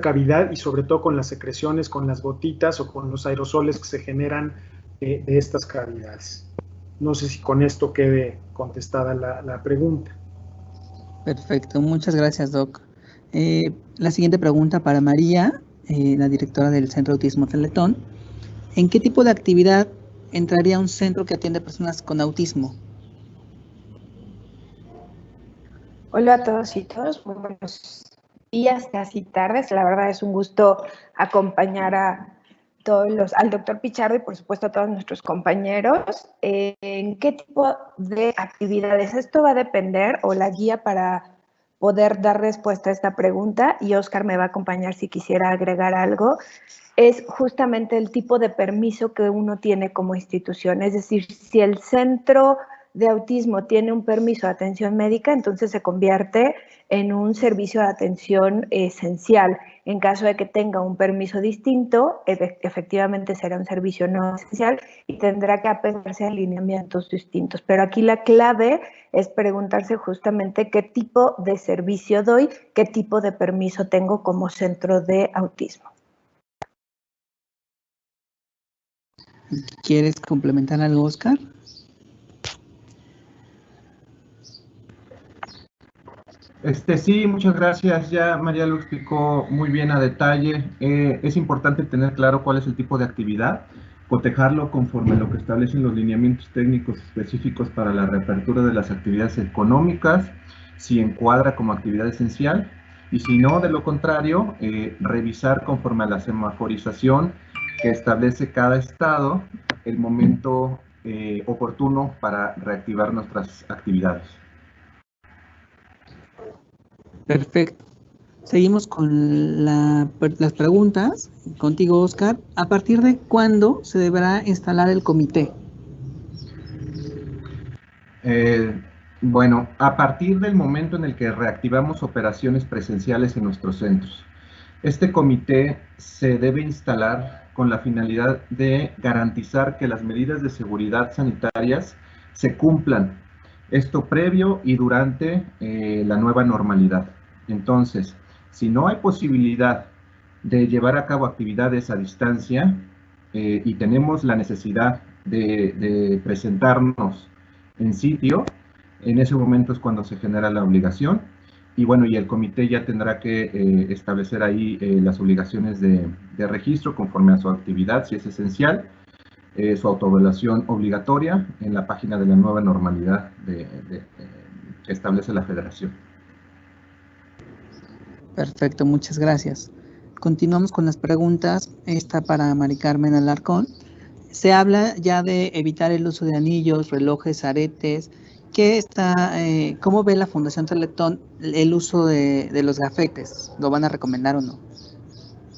cavidad, y sobre todo con las secreciones, con las gotitas o con los aerosoles que se generan de estas cavidades. No sé si con esto quede contestada la pregunta. Perfecto, muchas gracias, Doc. La siguiente pregunta para María, la directora del Centro de Autismo Teletón. ¿En qué tipo de actividad entraría un centro que atiende personas con autismo? Hola a todos y todas, muy buenos días, casi tardes. La verdad es un gusto acompañar al doctor Pichardo y por supuesto a todos nuestros compañeros. ¿En qué tipo de actividades? Esto va a depender, o la guía para poder dar respuesta a esta pregunta, y Oscar me va a acompañar si quisiera agregar algo, es justamente el tipo de permiso que uno tiene como institución. Es decir, si el centro de autismo tiene un permiso de atención médica, entonces se convierte en un servicio de atención esencial. En caso de que tenga un permiso distinto, efectivamente será un servicio no esencial y tendrá que apegarse a alineamientos distintos. Pero aquí la clave es preguntarse justamente qué tipo de servicio doy, qué tipo de permiso tengo como centro de autismo. ¿Quieres complementar algo, Oscar? Sí, muchas gracias. Ya María lo explicó muy bien a detalle. Es importante tener claro cuál es el tipo de actividad, cotejarlo conforme a lo que establecen los lineamientos técnicos específicos para la reapertura de las actividades económicas, si encuadra como actividad esencial, y si no, de lo contrario, revisar conforme a la semaforización que establece cada estado el momento oportuno para reactivar nuestras actividades. Perfecto. Seguimos con las preguntas. Contigo, Oscar. ¿A partir de cuándo se deberá instalar el comité? Bueno, a partir del momento en el que reactivamos operaciones presenciales en nuestros centros. Este comité se debe instalar con la finalidad de garantizar que las medidas de seguridad sanitarias se cumplan. Esto previo y durante la nueva normalidad. Entonces, si no hay posibilidad de llevar a cabo actividades a distancia y tenemos la necesidad de presentarnos en sitio, en ese momento es cuando se genera la obligación. Y bueno, y el comité ya tendrá que establecer ahí las obligaciones de registro conforme a su actividad, si es esencial, su autoevaluación obligatoria en la página de la nueva normalidad que establece la federación. Perfecto, muchas gracias. Continuamos con las preguntas. Esta para Mari Carmen Alarcón. Se habla ya de evitar el uso de anillos, relojes, aretes. ¿Cómo ve la Fundación Teletón el uso de los gafetes? ¿Lo van a recomendar o no?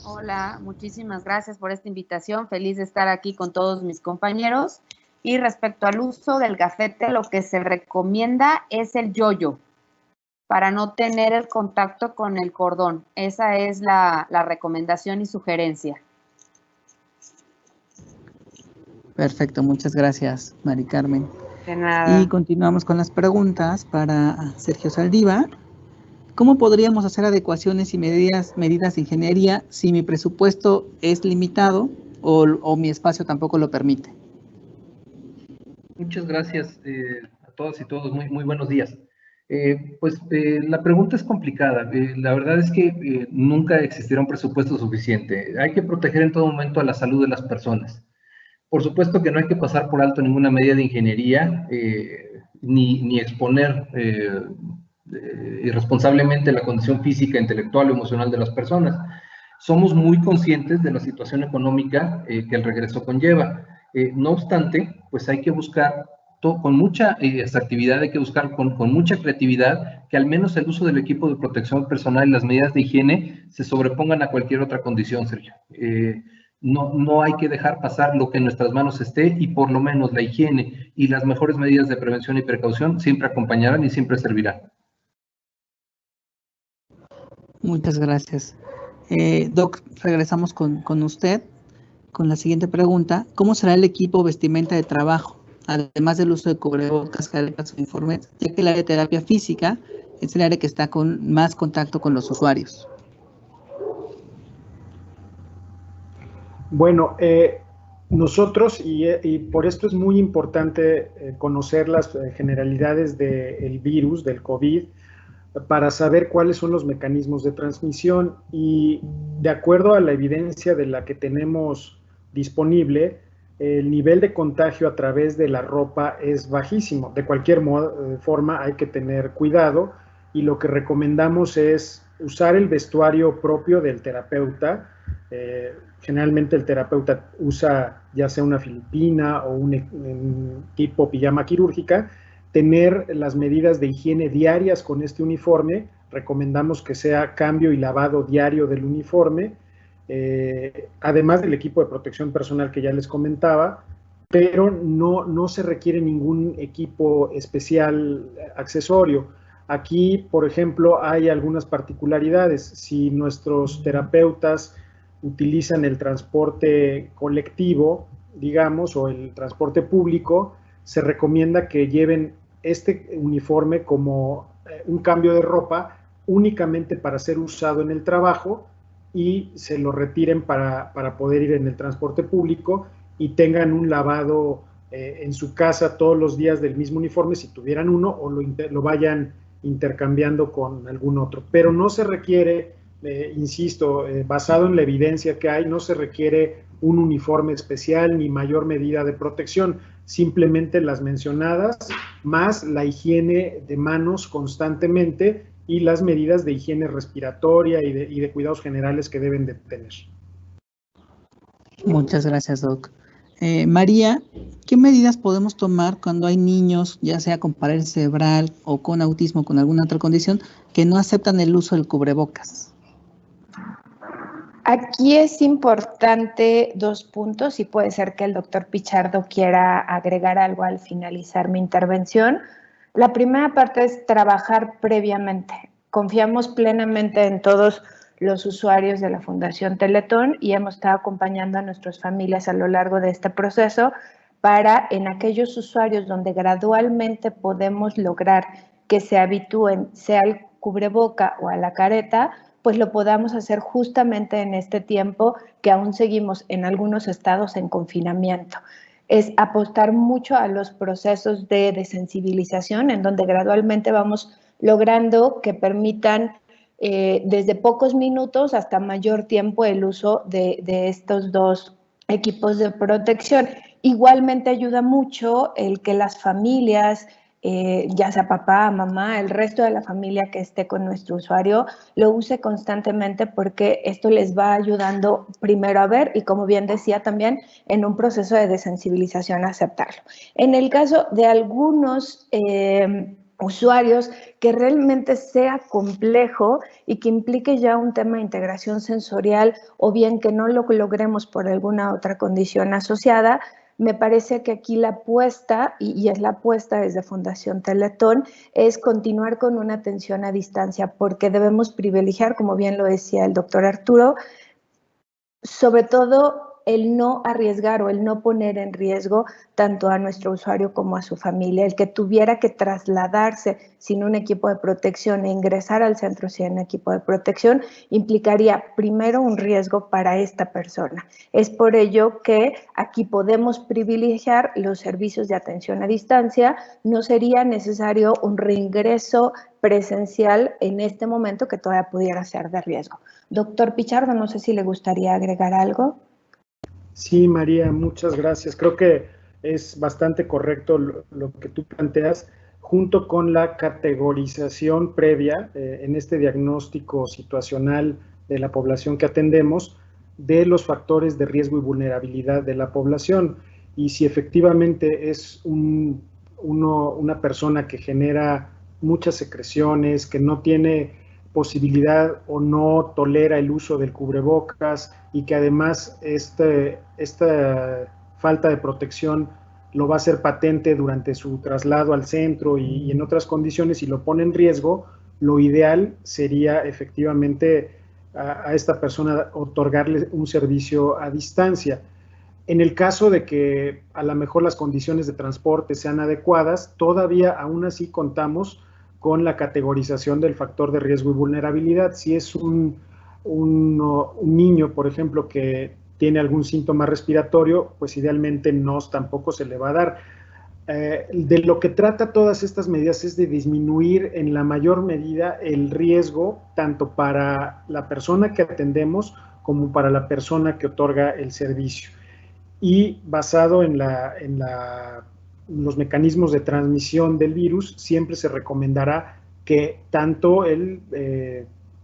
Hola, muchísimas gracias por esta invitación. Feliz de estar aquí con todos mis compañeros. Y respecto al uso del gafete, lo que se recomienda es el yoyo para no tener el contacto con el cordón. Esa es la recomendación y sugerencia. Perfecto, muchas gracias, Mari Carmen. De nada. Y continuamos con las preguntas para Sergio Saldívar. ¿Cómo podríamos hacer adecuaciones y medidas de ingeniería si mi presupuesto es limitado o mi espacio tampoco lo permite? Muchas gracias a todas y todos. Muy buenos días. La pregunta es complicada. La verdad es que nunca existirá un presupuesto suficiente. Hay que proteger en todo momento a la salud de las personas. Por supuesto que no hay que pasar por alto ninguna medida de ingeniería, ni exponer irresponsablemente la condición física, intelectual o emocional de las personas. Somos muy conscientes de la situación económica que el regreso conlleva. No obstante, pues hay que buscar con mucha actividad, hay que buscar con mucha creatividad que al menos el uso del equipo de protección personal y las medidas de higiene se sobrepongan a cualquier otra condición, Sergio. No hay que dejar pasar lo que en nuestras manos esté, y por lo menos la higiene y las mejores medidas de prevención y precaución siempre acompañarán y siempre servirán. Muchas gracias. Doc, regresamos con usted con la siguiente pregunta. ¿Cómo será el equipo vestimenta de trabajo, además del uso de cubrebocas, caretas o uniformes, ya que el área de terapia física es el área que está con más contacto con los usuarios? Bueno, nosotros, y por esto es muy importante conocer las generalidades del virus, del COVID, para saber cuáles son los mecanismos de transmisión, y de acuerdo a la evidencia de la que tenemos disponible, el nivel de contagio a través de la ropa es bajísimo. De cualquier forma hay que tener cuidado, y lo que recomendamos es usar el vestuario propio del terapeuta. Generalmente el terapeuta usa ya sea una filipina o un tipo pijama quirúrgica. Tener las medidas de higiene diarias con este uniforme. Recomendamos que sea cambio y lavado diario del uniforme, además del equipo de protección personal que ya les comentaba, pero no se requiere ningún equipo especial accesorio. Aquí, por ejemplo, hay algunas particularidades. Si nuestros terapeutas utilizan el transporte colectivo, digamos, o el transporte público, se recomienda que lleven este uniforme como un cambio de ropa únicamente para ser usado en el trabajo, y se lo retiren para poder ir en el transporte público, y tengan un lavado en su casa todos los días del mismo uniforme, si tuvieran uno, o lo vayan intercambiando con algún otro. Pero no se requiere, insisto, basado en la evidencia que hay, no se requiere un uniforme especial ni mayor medida de protección, simplemente las mencionadas, más la higiene de manos constantemente y las medidas de higiene respiratoria y de cuidados generales que deben de tener. Muchas gracias, Doc. María, ¿qué medidas podemos tomar cuando hay niños, ya sea con parálisis cerebral o con autismo, con alguna otra condición, que no aceptan el uso del cubrebocas? Aquí es importante 2 puntos, y puede ser que el doctor Pichardo quiera agregar algo al finalizar mi intervención. La primera parte es trabajar previamente. Confiamos plenamente en todos los usuarios de la Fundación Teletón, y hemos estado acompañando a nuestras familias a lo largo de este proceso para, en aquellos usuarios donde gradualmente podemos lograr que se habitúen, sea al cubreboca o a la careta, pues lo podamos hacer justamente en este tiempo que aún seguimos en algunos estados en confinamiento. Es apostar mucho a los procesos de desensibilización, en donde gradualmente vamos logrando que permitan desde pocos minutos hasta mayor tiempo el uso de estos 2 equipos de protección. Igualmente ayuda mucho el que las familias, ya sea papá, mamá, el resto de la familia que esté con nuestro usuario, lo use constantemente, porque esto les va ayudando primero a ver, y como bien decía también, en un proceso de desensibilización a aceptarlo. En el caso de algunos usuarios que realmente sea complejo y que implique ya un tema de integración sensorial, o bien que no lo logremos por alguna otra condición asociada, me parece que aquí la apuesta, y es la apuesta desde Fundación Teletón, es continuar con una atención a distancia, porque debemos privilegiar, como bien lo decía el doctor Arturo, sobre todo el no arriesgar o el no poner en riesgo tanto a nuestro usuario como a su familia. El que tuviera que trasladarse sin un equipo de protección e ingresar al centro sin un equipo de protección implicaría primero un riesgo para esta persona. Es por ello que aquí podemos privilegiar los servicios de atención a distancia. No sería necesario un reingreso presencial en este momento, que todavía pudiera ser de riesgo. Doctor Pichardo, no sé si le gustaría agregar algo. Sí, María, muchas gracias. Creo que es bastante correcto lo que tú planteas, junto con la categorización previa en este diagnóstico situacional de la población que atendemos, de los factores de riesgo y vulnerabilidad de la población. y si efectivamente es una persona que genera muchas secreciones, que no tiene posibilidad o no tolera el uso del cubrebocas y que además esta falta de protección lo va a hacer patente durante su traslado al centro y en otras condiciones y lo pone en riesgo, lo ideal sería efectivamente a esta persona otorgarle un servicio a distancia. En el caso de que a lo mejor las condiciones de transporte sean adecuadas, todavía aún así contamos con la categorización del factor de riesgo y vulnerabilidad. Si es un niño, por ejemplo, que tiene algún síntoma respiratorio, pues idealmente tampoco se le va a dar. De lo que trata todas estas medidas es de disminuir en la mayor medida el riesgo tanto para la persona que atendemos como para la persona que otorga el servicio. Y basado en los mecanismos de transmisión del virus, siempre se recomendará que tanto el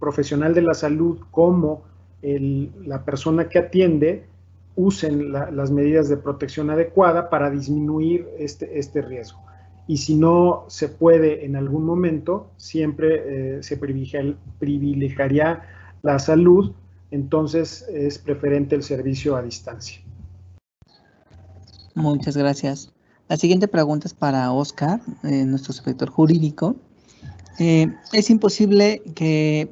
profesional de la salud como la persona que atiende usen las medidas de protección adecuada para disminuir este riesgo. Y si no se puede en algún momento, siempre se privilegiaría la salud, entonces es preferente el servicio a distancia. Muchas gracias. La siguiente pregunta es para Oscar, nuestro subdirector jurídico. Es imposible que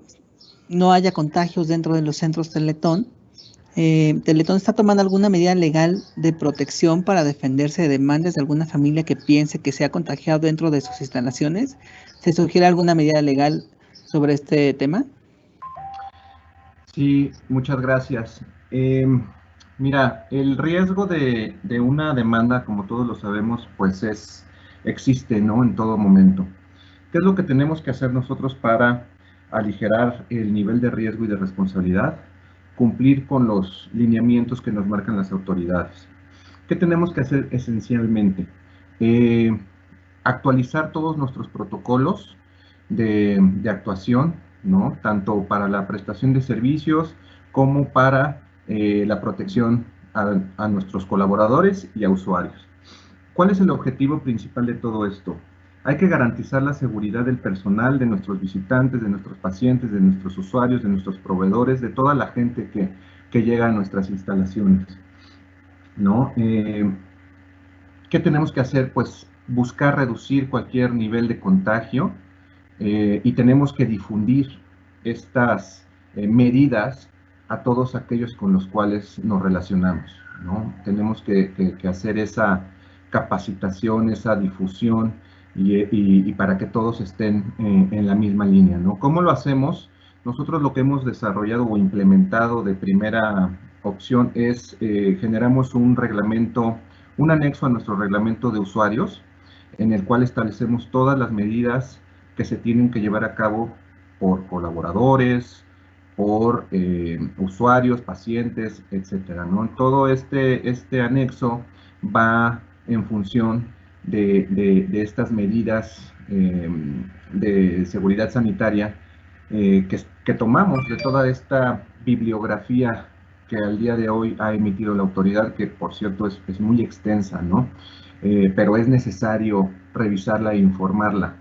no haya contagios dentro de los centros Teletón. ¿Teletón está tomando alguna medida legal de protección para defenderse de demandas de alguna familia que piense que se ha contagiado dentro de sus instalaciones? ¿Se sugiere alguna medida legal sobre este tema? Sí, muchas gracias. Mira, el riesgo de una demanda, como todos lo sabemos, pues existe, ¿no? En todo momento. ¿Qué es lo que tenemos que hacer nosotros para aligerar el nivel de riesgo y de responsabilidad? Cumplir con los lineamientos que nos marcan las autoridades. ¿Qué tenemos que hacer esencialmente? Actualizar todos nuestros protocolos de actuación, ¿no? Tanto para la prestación de servicios como para la protección a nuestros colaboradores y a usuarios. ¿Cuál es el objetivo principal de todo esto? Hay que garantizar la seguridad del personal, de nuestros visitantes, de nuestros pacientes, de nuestros usuarios, de nuestros proveedores, de toda la gente que llega a nuestras instalaciones, ¿no? ¿Qué tenemos que hacer? Pues buscar reducir cualquier nivel de contagio y tenemos que difundir estas medidas a todos aquellos con los cuales nos relacionamos, ¿no? Tenemos que hacer esa capacitación, esa difusión y para que todos estén en la misma línea, ¿no? ¿Cómo lo hacemos? Nosotros lo que hemos desarrollado o implementado de primera opción es generamos un reglamento, un anexo a nuestro reglamento de usuarios, en el cual establecemos todas las medidas que se tienen que llevar a cabo por colaboradores, por usuarios, pacientes, etcétera, ¿no? Todo este anexo va en función de estas medidas de seguridad sanitaria que tomamos de toda esta bibliografía que al día de hoy ha emitido la autoridad, que por cierto es muy extensa, ¿no? Pero es necesario revisarla e informarla.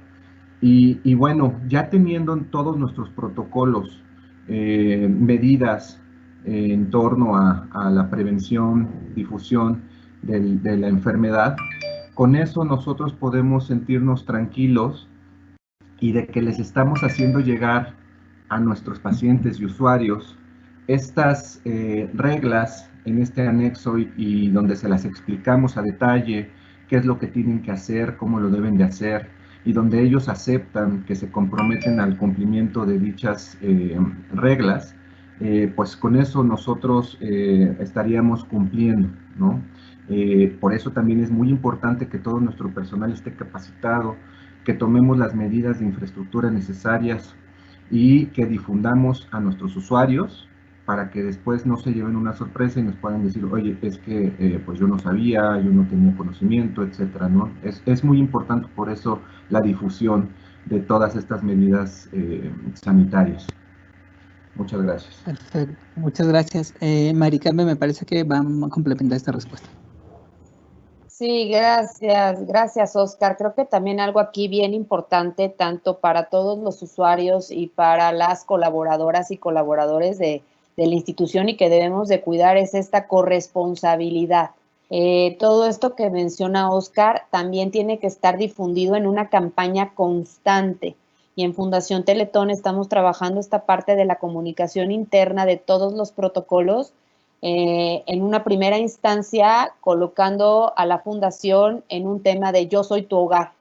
Y bueno, ya teniendo en todos nuestros protocolos medidas en torno a la prevención, difusión de la enfermedad, con eso nosotros podemos sentirnos tranquilos y de que les estamos haciendo llegar a nuestros pacientes y usuarios estas reglas en este anexo y donde se las explicamos a detalle qué es lo que tienen que hacer, cómo lo deben de hacer, y donde ellos aceptan que se comprometen al cumplimiento de dichas reglas, pues con eso nosotros estaríamos cumpliendo, ¿no? Por eso también es muy importante que todo nuestro personal esté capacitado, que tomemos las medidas de infraestructura necesarias y que difundamos a nuestros usuarios para que después no se lleven una sorpresa y nos puedan decir, oye, es que pues yo no sabía, yo no tenía conocimiento, etcétera, ¿no? Es muy importante por eso la difusión de todas estas medidas sanitarias. Muchas gracias. Perfecto. Muchas gracias. Mari Carmen, me parece que va a complementar esta respuesta. Sí, gracias, Oscar. Creo que también algo aquí bien importante, tanto para todos los usuarios y para las colaboradoras y colaboradores de la institución y que debemos de cuidar es esta corresponsabilidad. Todo esto que menciona Oscar también tiene que estar difundido en una campaña constante. Y en Fundación Teletón estamos trabajando esta parte de la comunicación interna de todos los protocolos, en una primera instancia colocando a la fundación en un tema de yo soy tu hogar.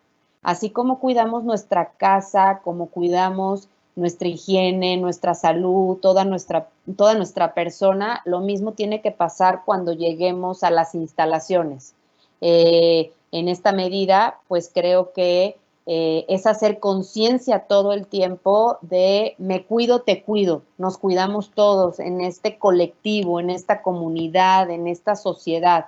Así como cuidamos nuestra casa, como cuidamos nuestra higiene, nuestra salud, toda nuestra persona, lo mismo tiene que pasar cuando lleguemos a las instalaciones. En esta medida, pues creo que es hacer conciencia todo el tiempo de me cuido, te cuido, nos cuidamos todos en este colectivo, en esta comunidad, en esta sociedad.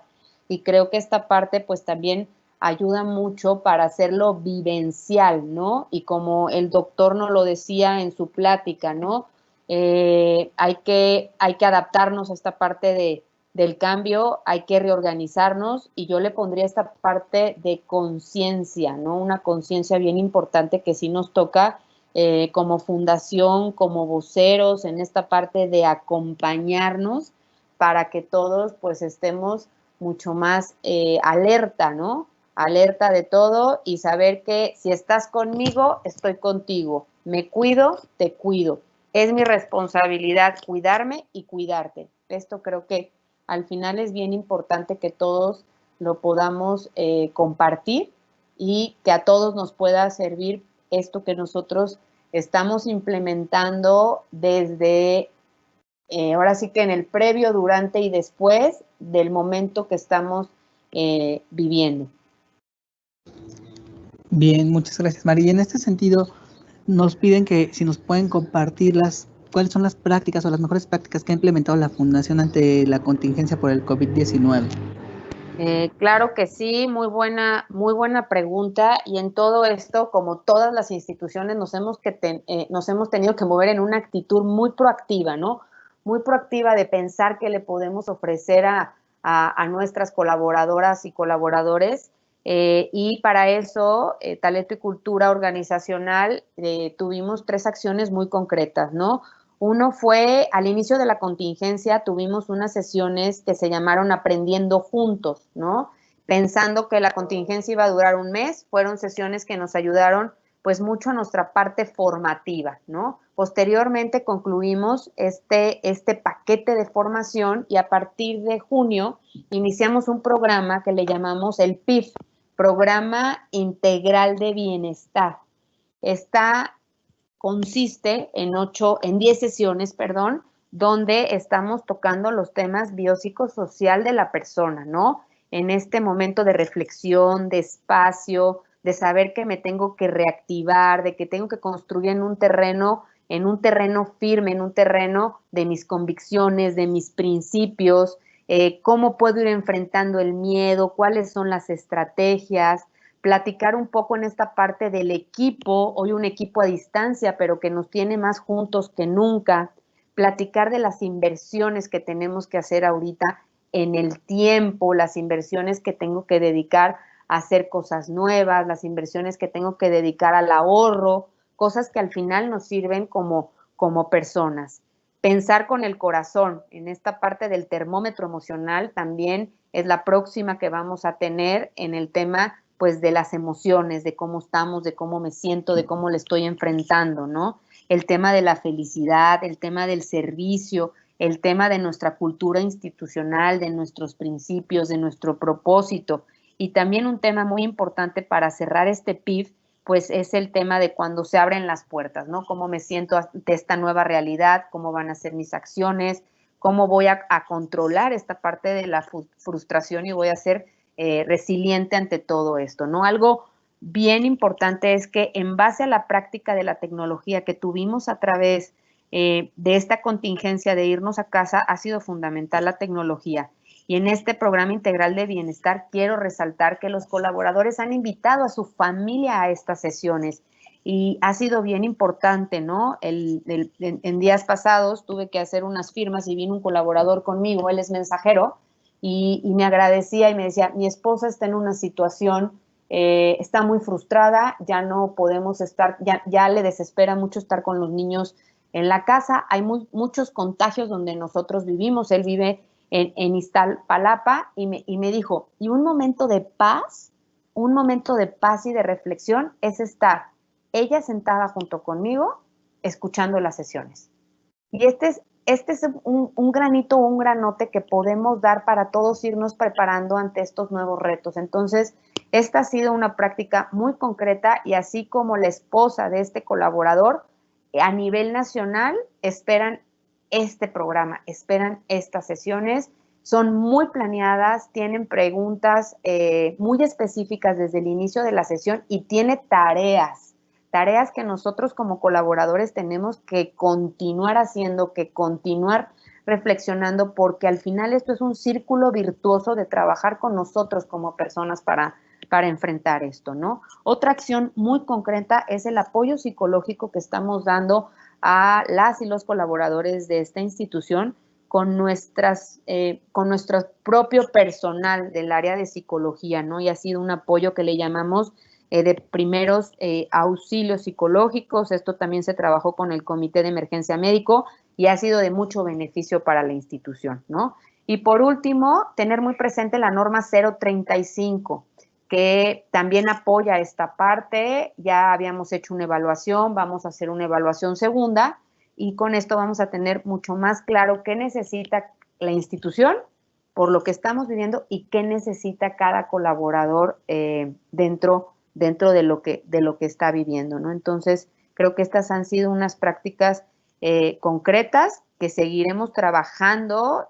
Y creo que esta parte pues también ayuda mucho para hacerlo vivencial, ¿no? Y como el doctor nos lo decía en su plática, ¿no? Hay que adaptarnos a esta parte del cambio, hay que reorganizarnos y yo le pondría esta parte de conciencia, ¿no? Una conciencia bien importante que sí nos toca como fundación, como voceros, en esta parte de acompañarnos para que todos pues estemos mucho más alerta, ¿no? Alerta de todo y saber que si estás conmigo, estoy contigo. Me cuido, te cuido. Es mi responsabilidad cuidarme y cuidarte. Esto creo que al final es bien importante que todos lo podamos compartir y que a todos nos pueda servir esto que nosotros estamos implementando desde, ahora sí que en el previo, durante y después del momento que estamos viviendo. Bien, muchas gracias, María. Y en este sentido, nos piden que si nos pueden compartir cuáles son las prácticas o las mejores prácticas que ha implementado la Fundación ante la contingencia por el COVID-19. Claro que sí, muy buena pregunta. Y en todo esto, como todas las instituciones, nos hemos tenido que mover en una actitud muy proactiva, ¿no? Muy proactiva de pensar qué le podemos ofrecer a nuestras colaboradoras y colaboradores. Y para eso, Talento y Cultura Organizacional, tuvimos 3 acciones muy concretas, ¿no? Uno fue, al inicio de la contingencia, tuvimos unas sesiones que se llamaron Aprendiendo Juntos, ¿no? Pensando que la contingencia iba a durar un mes, fueron sesiones que nos ayudaron pues mucho a nuestra parte formativa, ¿no? Posteriormente concluimos este paquete de formación y a partir de junio iniciamos un programa que le llamamos el PIF, Programa Integral de Bienestar. Consiste en 10 sesiones, donde estamos tocando los temas biopsicosocial de la persona, ¿no? En este momento de reflexión, de espacio, de saber que me tengo que reactivar, de que tengo que construir en un terreno firme, en un terreno de mis convicciones, de mis principios, cómo puedo ir enfrentando el miedo, cuáles son las estrategias, platicar un poco en esta parte del equipo, hoy un equipo a distancia, pero que nos tiene más juntos que nunca, platicar de las inversiones que tenemos que hacer ahorita en el tiempo, las inversiones que tengo que dedicar a hacer cosas nuevas, las inversiones que tengo que dedicar al ahorro, cosas que al final nos sirven como personas. Pensar con el corazón, en esta parte del termómetro emocional también es la próxima que vamos a tener en el tema pues de las emociones, de cómo estamos, de cómo me siento, de cómo le estoy enfrentando, ¿no? El tema de la felicidad, el tema del servicio, el tema de nuestra cultura institucional, de nuestros principios, de nuestro propósito. Y también un tema muy importante para cerrar este PIF, pues es el tema de cuando se abren las puertas, ¿no? Cómo me siento ante esta nueva realidad, cómo van a ser mis acciones, cómo voy a controlar esta parte de la frustración y voy a ser resiliente ante todo esto, ¿no? Algo bien importante es que en base a la práctica de la tecnología que tuvimos a través de esta contingencia de irnos a casa, ha sido fundamental la tecnología. Y en este programa integral de bienestar quiero resaltar que los colaboradores han invitado a su familia a estas sesiones y ha sido bien importante, ¿no? En días pasados tuve que hacer unas firmas y vino un colaborador conmigo, él es mensajero, y me agradecía y me decía, mi esposa está en una situación, está muy frustrada, ya no podemos estar, ya le desespera mucho estar con los niños en la casa, hay muchos contagios donde nosotros vivimos, él vive en Iztapalapa y me dijo, y un momento de paz y de reflexión es estar ella sentada junto conmigo escuchando las sesiones. Y este es un granito, un granote que podemos dar para todos irnos preparando ante estos nuevos retos. Entonces, esta ha sido una práctica muy concreta y así como la esposa de este colaborador, a nivel nacional esperan este programa, esperan estas sesiones. Son muy planeadas, tienen preguntas muy específicas desde el inicio de la sesión y tiene tareas que nosotros como colaboradores tenemos que continuar haciendo, que continuar reflexionando, porque al final esto es un círculo virtuoso de trabajar con nosotros como personas para enfrentar esto, ¿no? Otra acción muy concreta es el apoyo psicológico que estamos dando a las y los colaboradores de esta institución con nuestro propio personal del área de psicología, ¿no? Y ha sido un apoyo que le llamamos de primeros auxilios psicológicos. Esto también se trabajó con el Comité de Emergencia Médico y ha sido de mucho beneficio para la institución, ¿no? Y por último, tener muy presente la norma 035, que también apoya esta parte. Ya habíamos hecho una evaluación, vamos a hacer una evaluación segunda y con esto vamos a tener mucho más claro qué necesita la institución por lo que estamos viviendo y qué necesita cada colaborador dentro de lo que está viviendo, ¿no? Entonces, creo que estas han sido unas prácticas concretas que seguiremos trabajando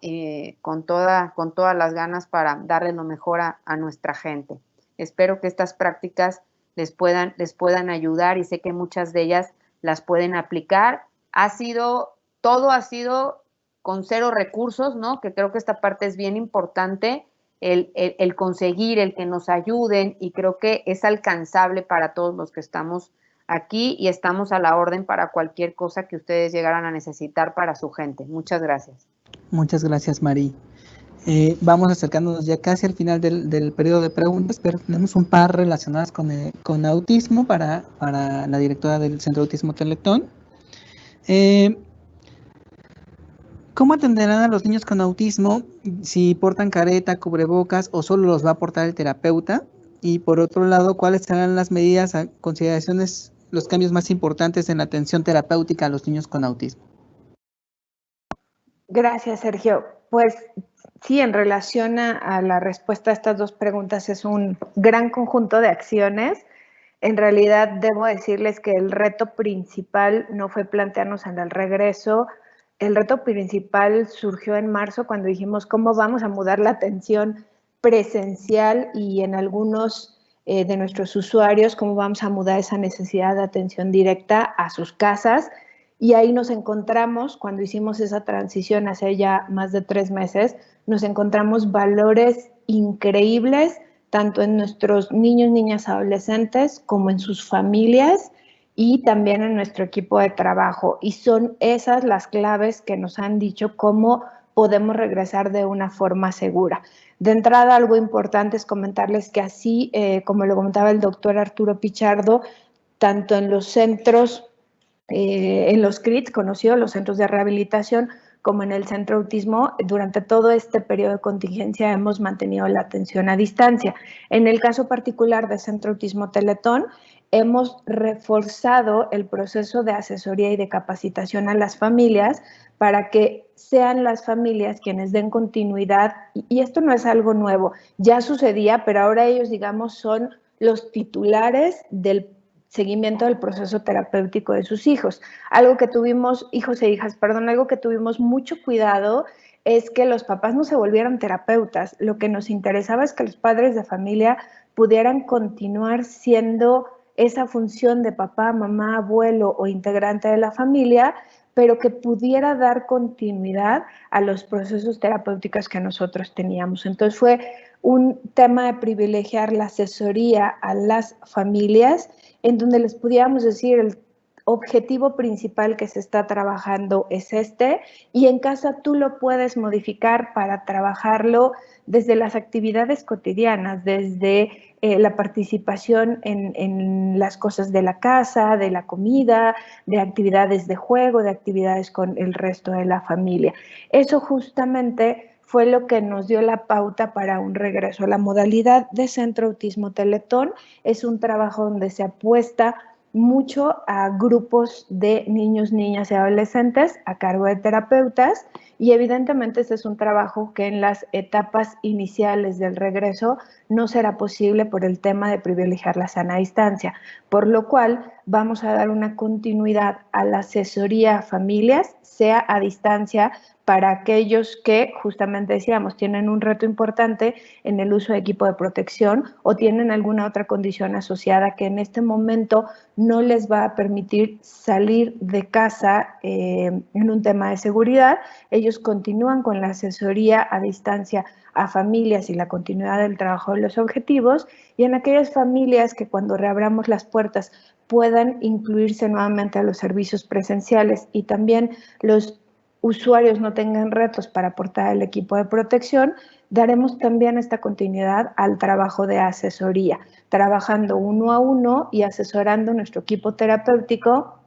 con todas las ganas para darle lo mejor a nuestra gente. Espero que estas prácticas les puedan ayudar y sé que muchas de ellas las pueden aplicar. Todo ha sido con cero recursos, ¿no? Que creo que esta parte es bien importante, el conseguir, el que nos ayuden, y creo que es alcanzable para todos los que estamos aquí y estamos a la orden para cualquier cosa que ustedes llegaran a necesitar para su gente. Muchas gracias. Muchas gracias, Mari. Vamos acercándonos ya casi al final del periodo de preguntas, pero tenemos un par relacionadas con autismo para la directora del Centro de Autismo Teletón. ¿Cómo atenderán a los niños con autismo si portan careta, cubrebocas o solo los va a portar el terapeuta? Y por otro lado, ¿cuáles serán las medidas a consideraciones, los cambios más importantes en la atención terapéutica a los niños con autismo? Gracias, Sergio. Pues sí, en relación a la respuesta a estas dos preguntas es un gran conjunto de acciones. En realidad, debo decirles que el reto principal no fue plantearnos en el regreso. El reto principal surgió en marzo cuando dijimos cómo vamos a mudar la atención presencial y en algunos de nuestros usuarios, cómo vamos a mudar esa necesidad de atención directa a sus casas. Y ahí nos encontramos, cuando hicimos esa transición hace ya más de 3 meses, nos encontramos valores increíbles, tanto en nuestros niños, niñas, adolescentes, como en sus familias y también en nuestro equipo de trabajo. Y son esas las claves que nos han dicho cómo podemos regresar de una forma segura. De entrada, algo importante es comentarles que así, como lo comentaba el doctor Arturo Pichardo, tanto en los centros, en los CRIT, conocidos, los centros de rehabilitación, como en el Centro de Autismo, durante todo este periodo de contingencia hemos mantenido la atención a distancia. En el caso particular del Centro de Autismo Teletón, hemos reforzado el proceso de asesoría y de capacitación a las familias para que sean las familias quienes den continuidad, y esto no es algo nuevo, ya sucedía, pero ahora ellos, digamos, son los titulares del seguimiento del proceso terapéutico de sus hijos. Algo que tuvimos, algo que tuvimos mucho cuidado es que los papás no se volvieran terapeutas. Lo que nos interesaba es que los padres de familia pudieran continuar siendo esa función de papá, mamá, abuelo o integrante de la familia, pero que pudiera dar continuidad a los procesos terapéuticos que nosotros teníamos. Entonces fue un tema de privilegiar la asesoría a las familias, en donde les pudiéramos decir, objetivo principal que se está trabajando es este, y en casa tú lo puedes modificar para trabajarlo desde las actividades cotidianas, desde la participación en las cosas de la casa, de la comida, de actividades de juego, de actividades con el resto de la familia. Eso justamente fue lo que nos dio la pauta para un regreso. La modalidad de Centro Autismo Teletón es un trabajo donde se apuesta mucho a grupos de niños, niñas y adolescentes a cargo de terapeutas, y evidentemente este es un trabajo que en las etapas iniciales del regreso no será posible por el tema de privilegiar la sana distancia, por lo cual vamos a dar una continuidad a la asesoría a familias, sea a distancia, para aquellos que, justamente decíamos, tienen un reto importante en el uso de equipo de protección o tienen alguna otra condición asociada que en este momento no les va a permitir salir de casa en un tema de seguridad. Ellos continúan con la asesoría a distancia a familias y la continuidad del trabajo de los objetivos, y en aquellas familias que cuando reabramos las puertas puedan incluirse nuevamente a los servicios presenciales y también los usuarios no tengan retos para aportar el equipo de protección, daremos también esta continuidad al trabajo de asesoría, trabajando uno a uno y asesorando nuestro equipo terapéutico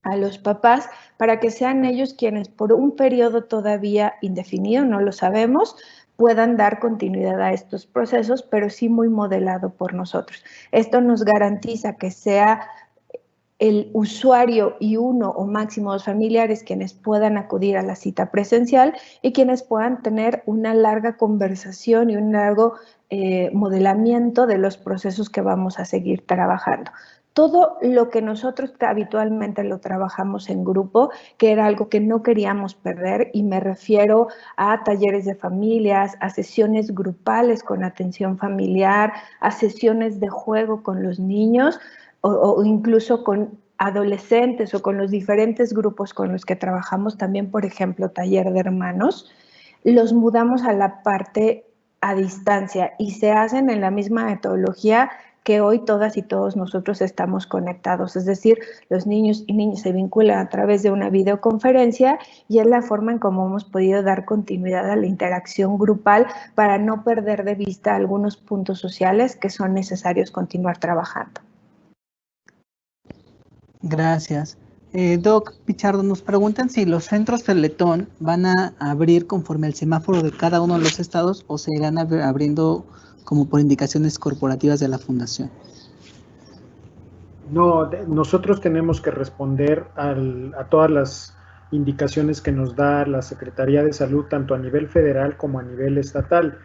a los papás para que sean ellos quienes por un periodo todavía indefinido, no lo sabemos, puedan dar continuidad a estos procesos, pero sí muy modelado por nosotros. Esto nos garantiza que sea el usuario y uno o máximo dos familiares quienes puedan acudir a la cita presencial y quienes puedan tener una larga conversación y un largo modelamiento de los procesos que vamos a seguir trabajando. Todo lo que nosotros habitualmente lo trabajamos en grupo, que era algo que no queríamos perder, y me refiero a talleres de familias, a sesiones grupales con atención familiar, a sesiones de juego con los niños, o incluso con adolescentes o con los diferentes grupos con los que trabajamos, también, por ejemplo, taller de hermanos, los mudamos a la parte a distancia y se hacen en la misma metodología que hoy todas y todos nosotros estamos conectados. Es decir, los niños y niñas se vinculan a través de una videoconferencia y es la forma en cómo hemos podido dar continuidad a la interacción grupal para no perder de vista algunos puntos sociales que son necesarios continuar trabajando. Gracias. Doc Pichardo, nos preguntan si los centros Teletón van a abrir conforme al semáforo de cada uno de los estados o se irán abriendo como por indicaciones corporativas de la fundación. No, nosotros tenemos que responder a todas las indicaciones que nos da la Secretaría de Salud, tanto a nivel federal como a nivel estatal.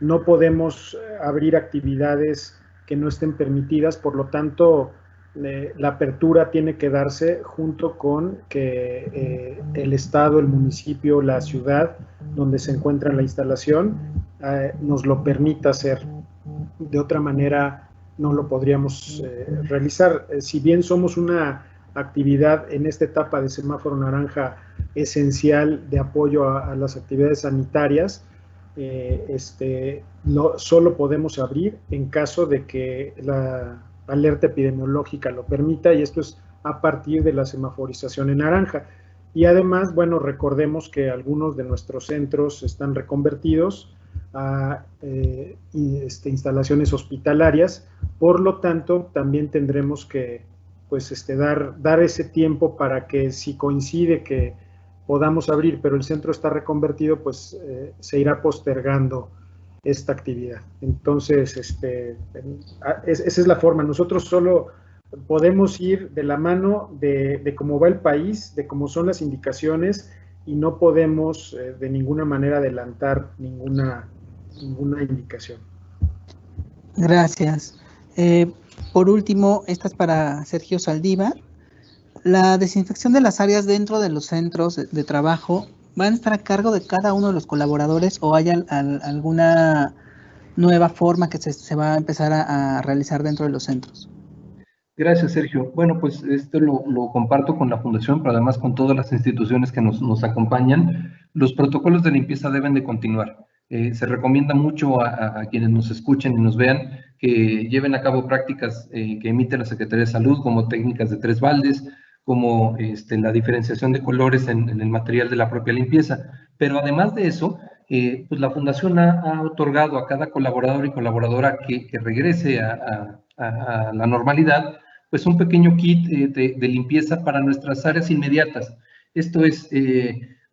No podemos abrir actividades que no estén permitidas, por lo tanto, la apertura tiene que darse junto con que el estado, el municipio, la ciudad donde se encuentra la instalación nos lo permita hacer. De otra manera no lo podríamos realizar. Si bien somos una actividad en esta etapa de semáforo naranja esencial de apoyo a las actividades sanitarias, solo podemos abrir en caso de que la alerta epidemiológica lo permita, y esto es a partir de la semaforización en naranja. Y además, bueno, recordemos que algunos de nuestros centros están reconvertidos a instalaciones hospitalarias, por lo tanto también tendremos que pues, dar ese tiempo para que, si coincide que podamos abrir, pero el centro está reconvertido, pues se irá postergando esta actividad. Entonces, esa es la forma. Nosotros solo podemos ir de la mano de cómo va el país, de cómo son las indicaciones, y no podemos de ninguna manera adelantar ninguna indicación. Gracias. Por último, esta es para Sergio Saldívar. La desinfección de las áreas dentro de los centros de trabajo ¿van a estar a cargo de cada uno de los colaboradores o hay alguna nueva forma que se va a empezar a realizar dentro de los centros? Gracias, Sergio. Bueno, pues esto lo comparto con la Fundación, pero además con todas las instituciones que nos acompañan. Los protocolos de limpieza deben de continuar. Se recomienda mucho a quienes nos escuchen y nos vean que lleven a cabo prácticas que emite la Secretaría de Salud, como técnicas de 3 baldes, como la diferenciación de colores en el material de la propia limpieza. Pero además de eso, pues la Fundación ha otorgado a cada colaborador y colaboradora que regrese a la normalidad, pues un pequeño kit de limpieza para nuestras áreas inmediatas. Esto es,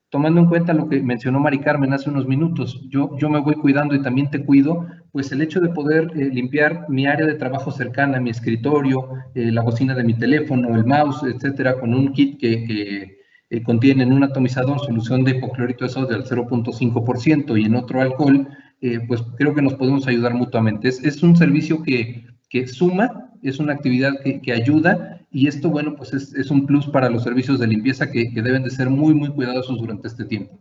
tomando en cuenta lo que mencionó Mari Carmen hace unos minutos, yo me voy cuidando y también te cuido, pues el hecho de poder limpiar mi área de trabajo cercana, mi escritorio, la bocina de mi teléfono, el mouse, etcétera, con un kit que contiene en un atomizador solución de hipoclorito de sodio al 0.5% y en otro alcohol, pues creo que nos podemos ayudar mutuamente. Es un servicio que suma, es una actividad que ayuda, y esto, bueno, pues es un plus para los servicios de limpieza que deben de ser muy, muy cuidadosos durante este tiempo.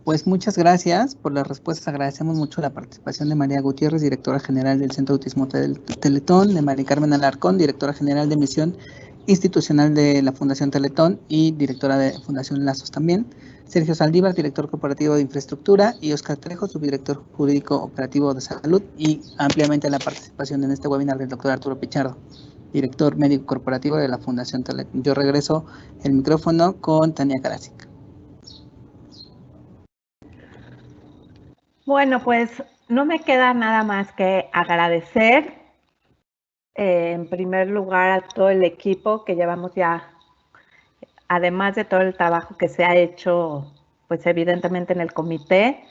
Pues muchas gracias por las respuestas. Agradecemos mucho la participación de María Gutiérrez, directora general del Centro de Autismo Teletón, de Mari Carmen Alarcón, directora general de Misión Institucional de la Fundación Teletón y directora de Fundación Lazos también, Sergio Saldívar, director corporativo de infraestructura, y Oscar Trejo, subdirector jurídico operativo de salud, y ampliamente la participación en este webinar del doctor Arturo Pichardo, director médico corporativo de la Fundación Teletón. Yo regreso el micrófono con Tania Karasik. Bueno, pues no me queda nada más que agradecer en primer lugar a todo el equipo que llevamos ya, además de todo el trabajo que se ha hecho, pues evidentemente en el comité,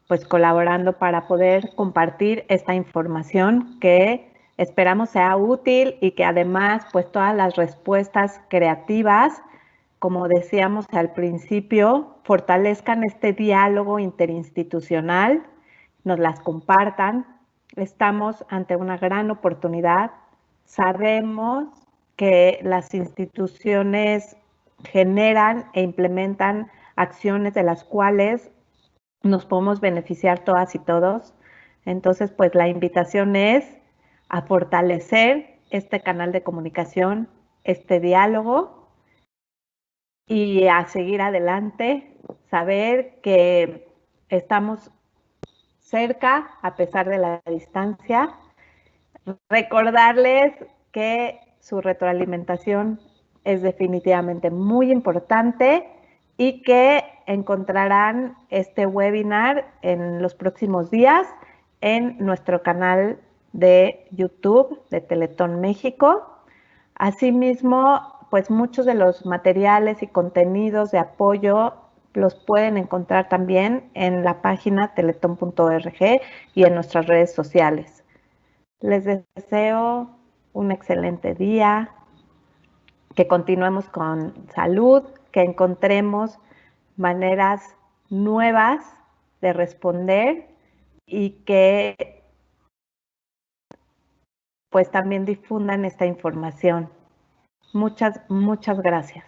pues colaborando para poder compartir esta información que esperamos sea útil y que además pues todas las respuestas creativas, como decíamos al principio, fortalezcan este diálogo interinstitucional, nos las compartan. Estamos ante una gran oportunidad. Sabemos que las instituciones generan e implementan acciones de las cuales nos podemos beneficiar todas y todos. Entonces, pues la invitación es a fortalecer este canal de comunicación, este diálogo, y a seguir adelante, saber que estamos cerca a pesar de la distancia, recordarles que su retroalimentación es definitivamente muy importante y que encontrarán este webinar en los próximos días en nuestro canal de YouTube de Teletón México. Asimismo, pues muchos de los materiales y contenidos de apoyo los pueden encontrar también en la página teletón.org y en nuestras redes sociales. Les deseo un excelente día, que continuemos con salud, que encontremos maneras nuevas de responder y que pues también difundan esta información. Muchas gracias.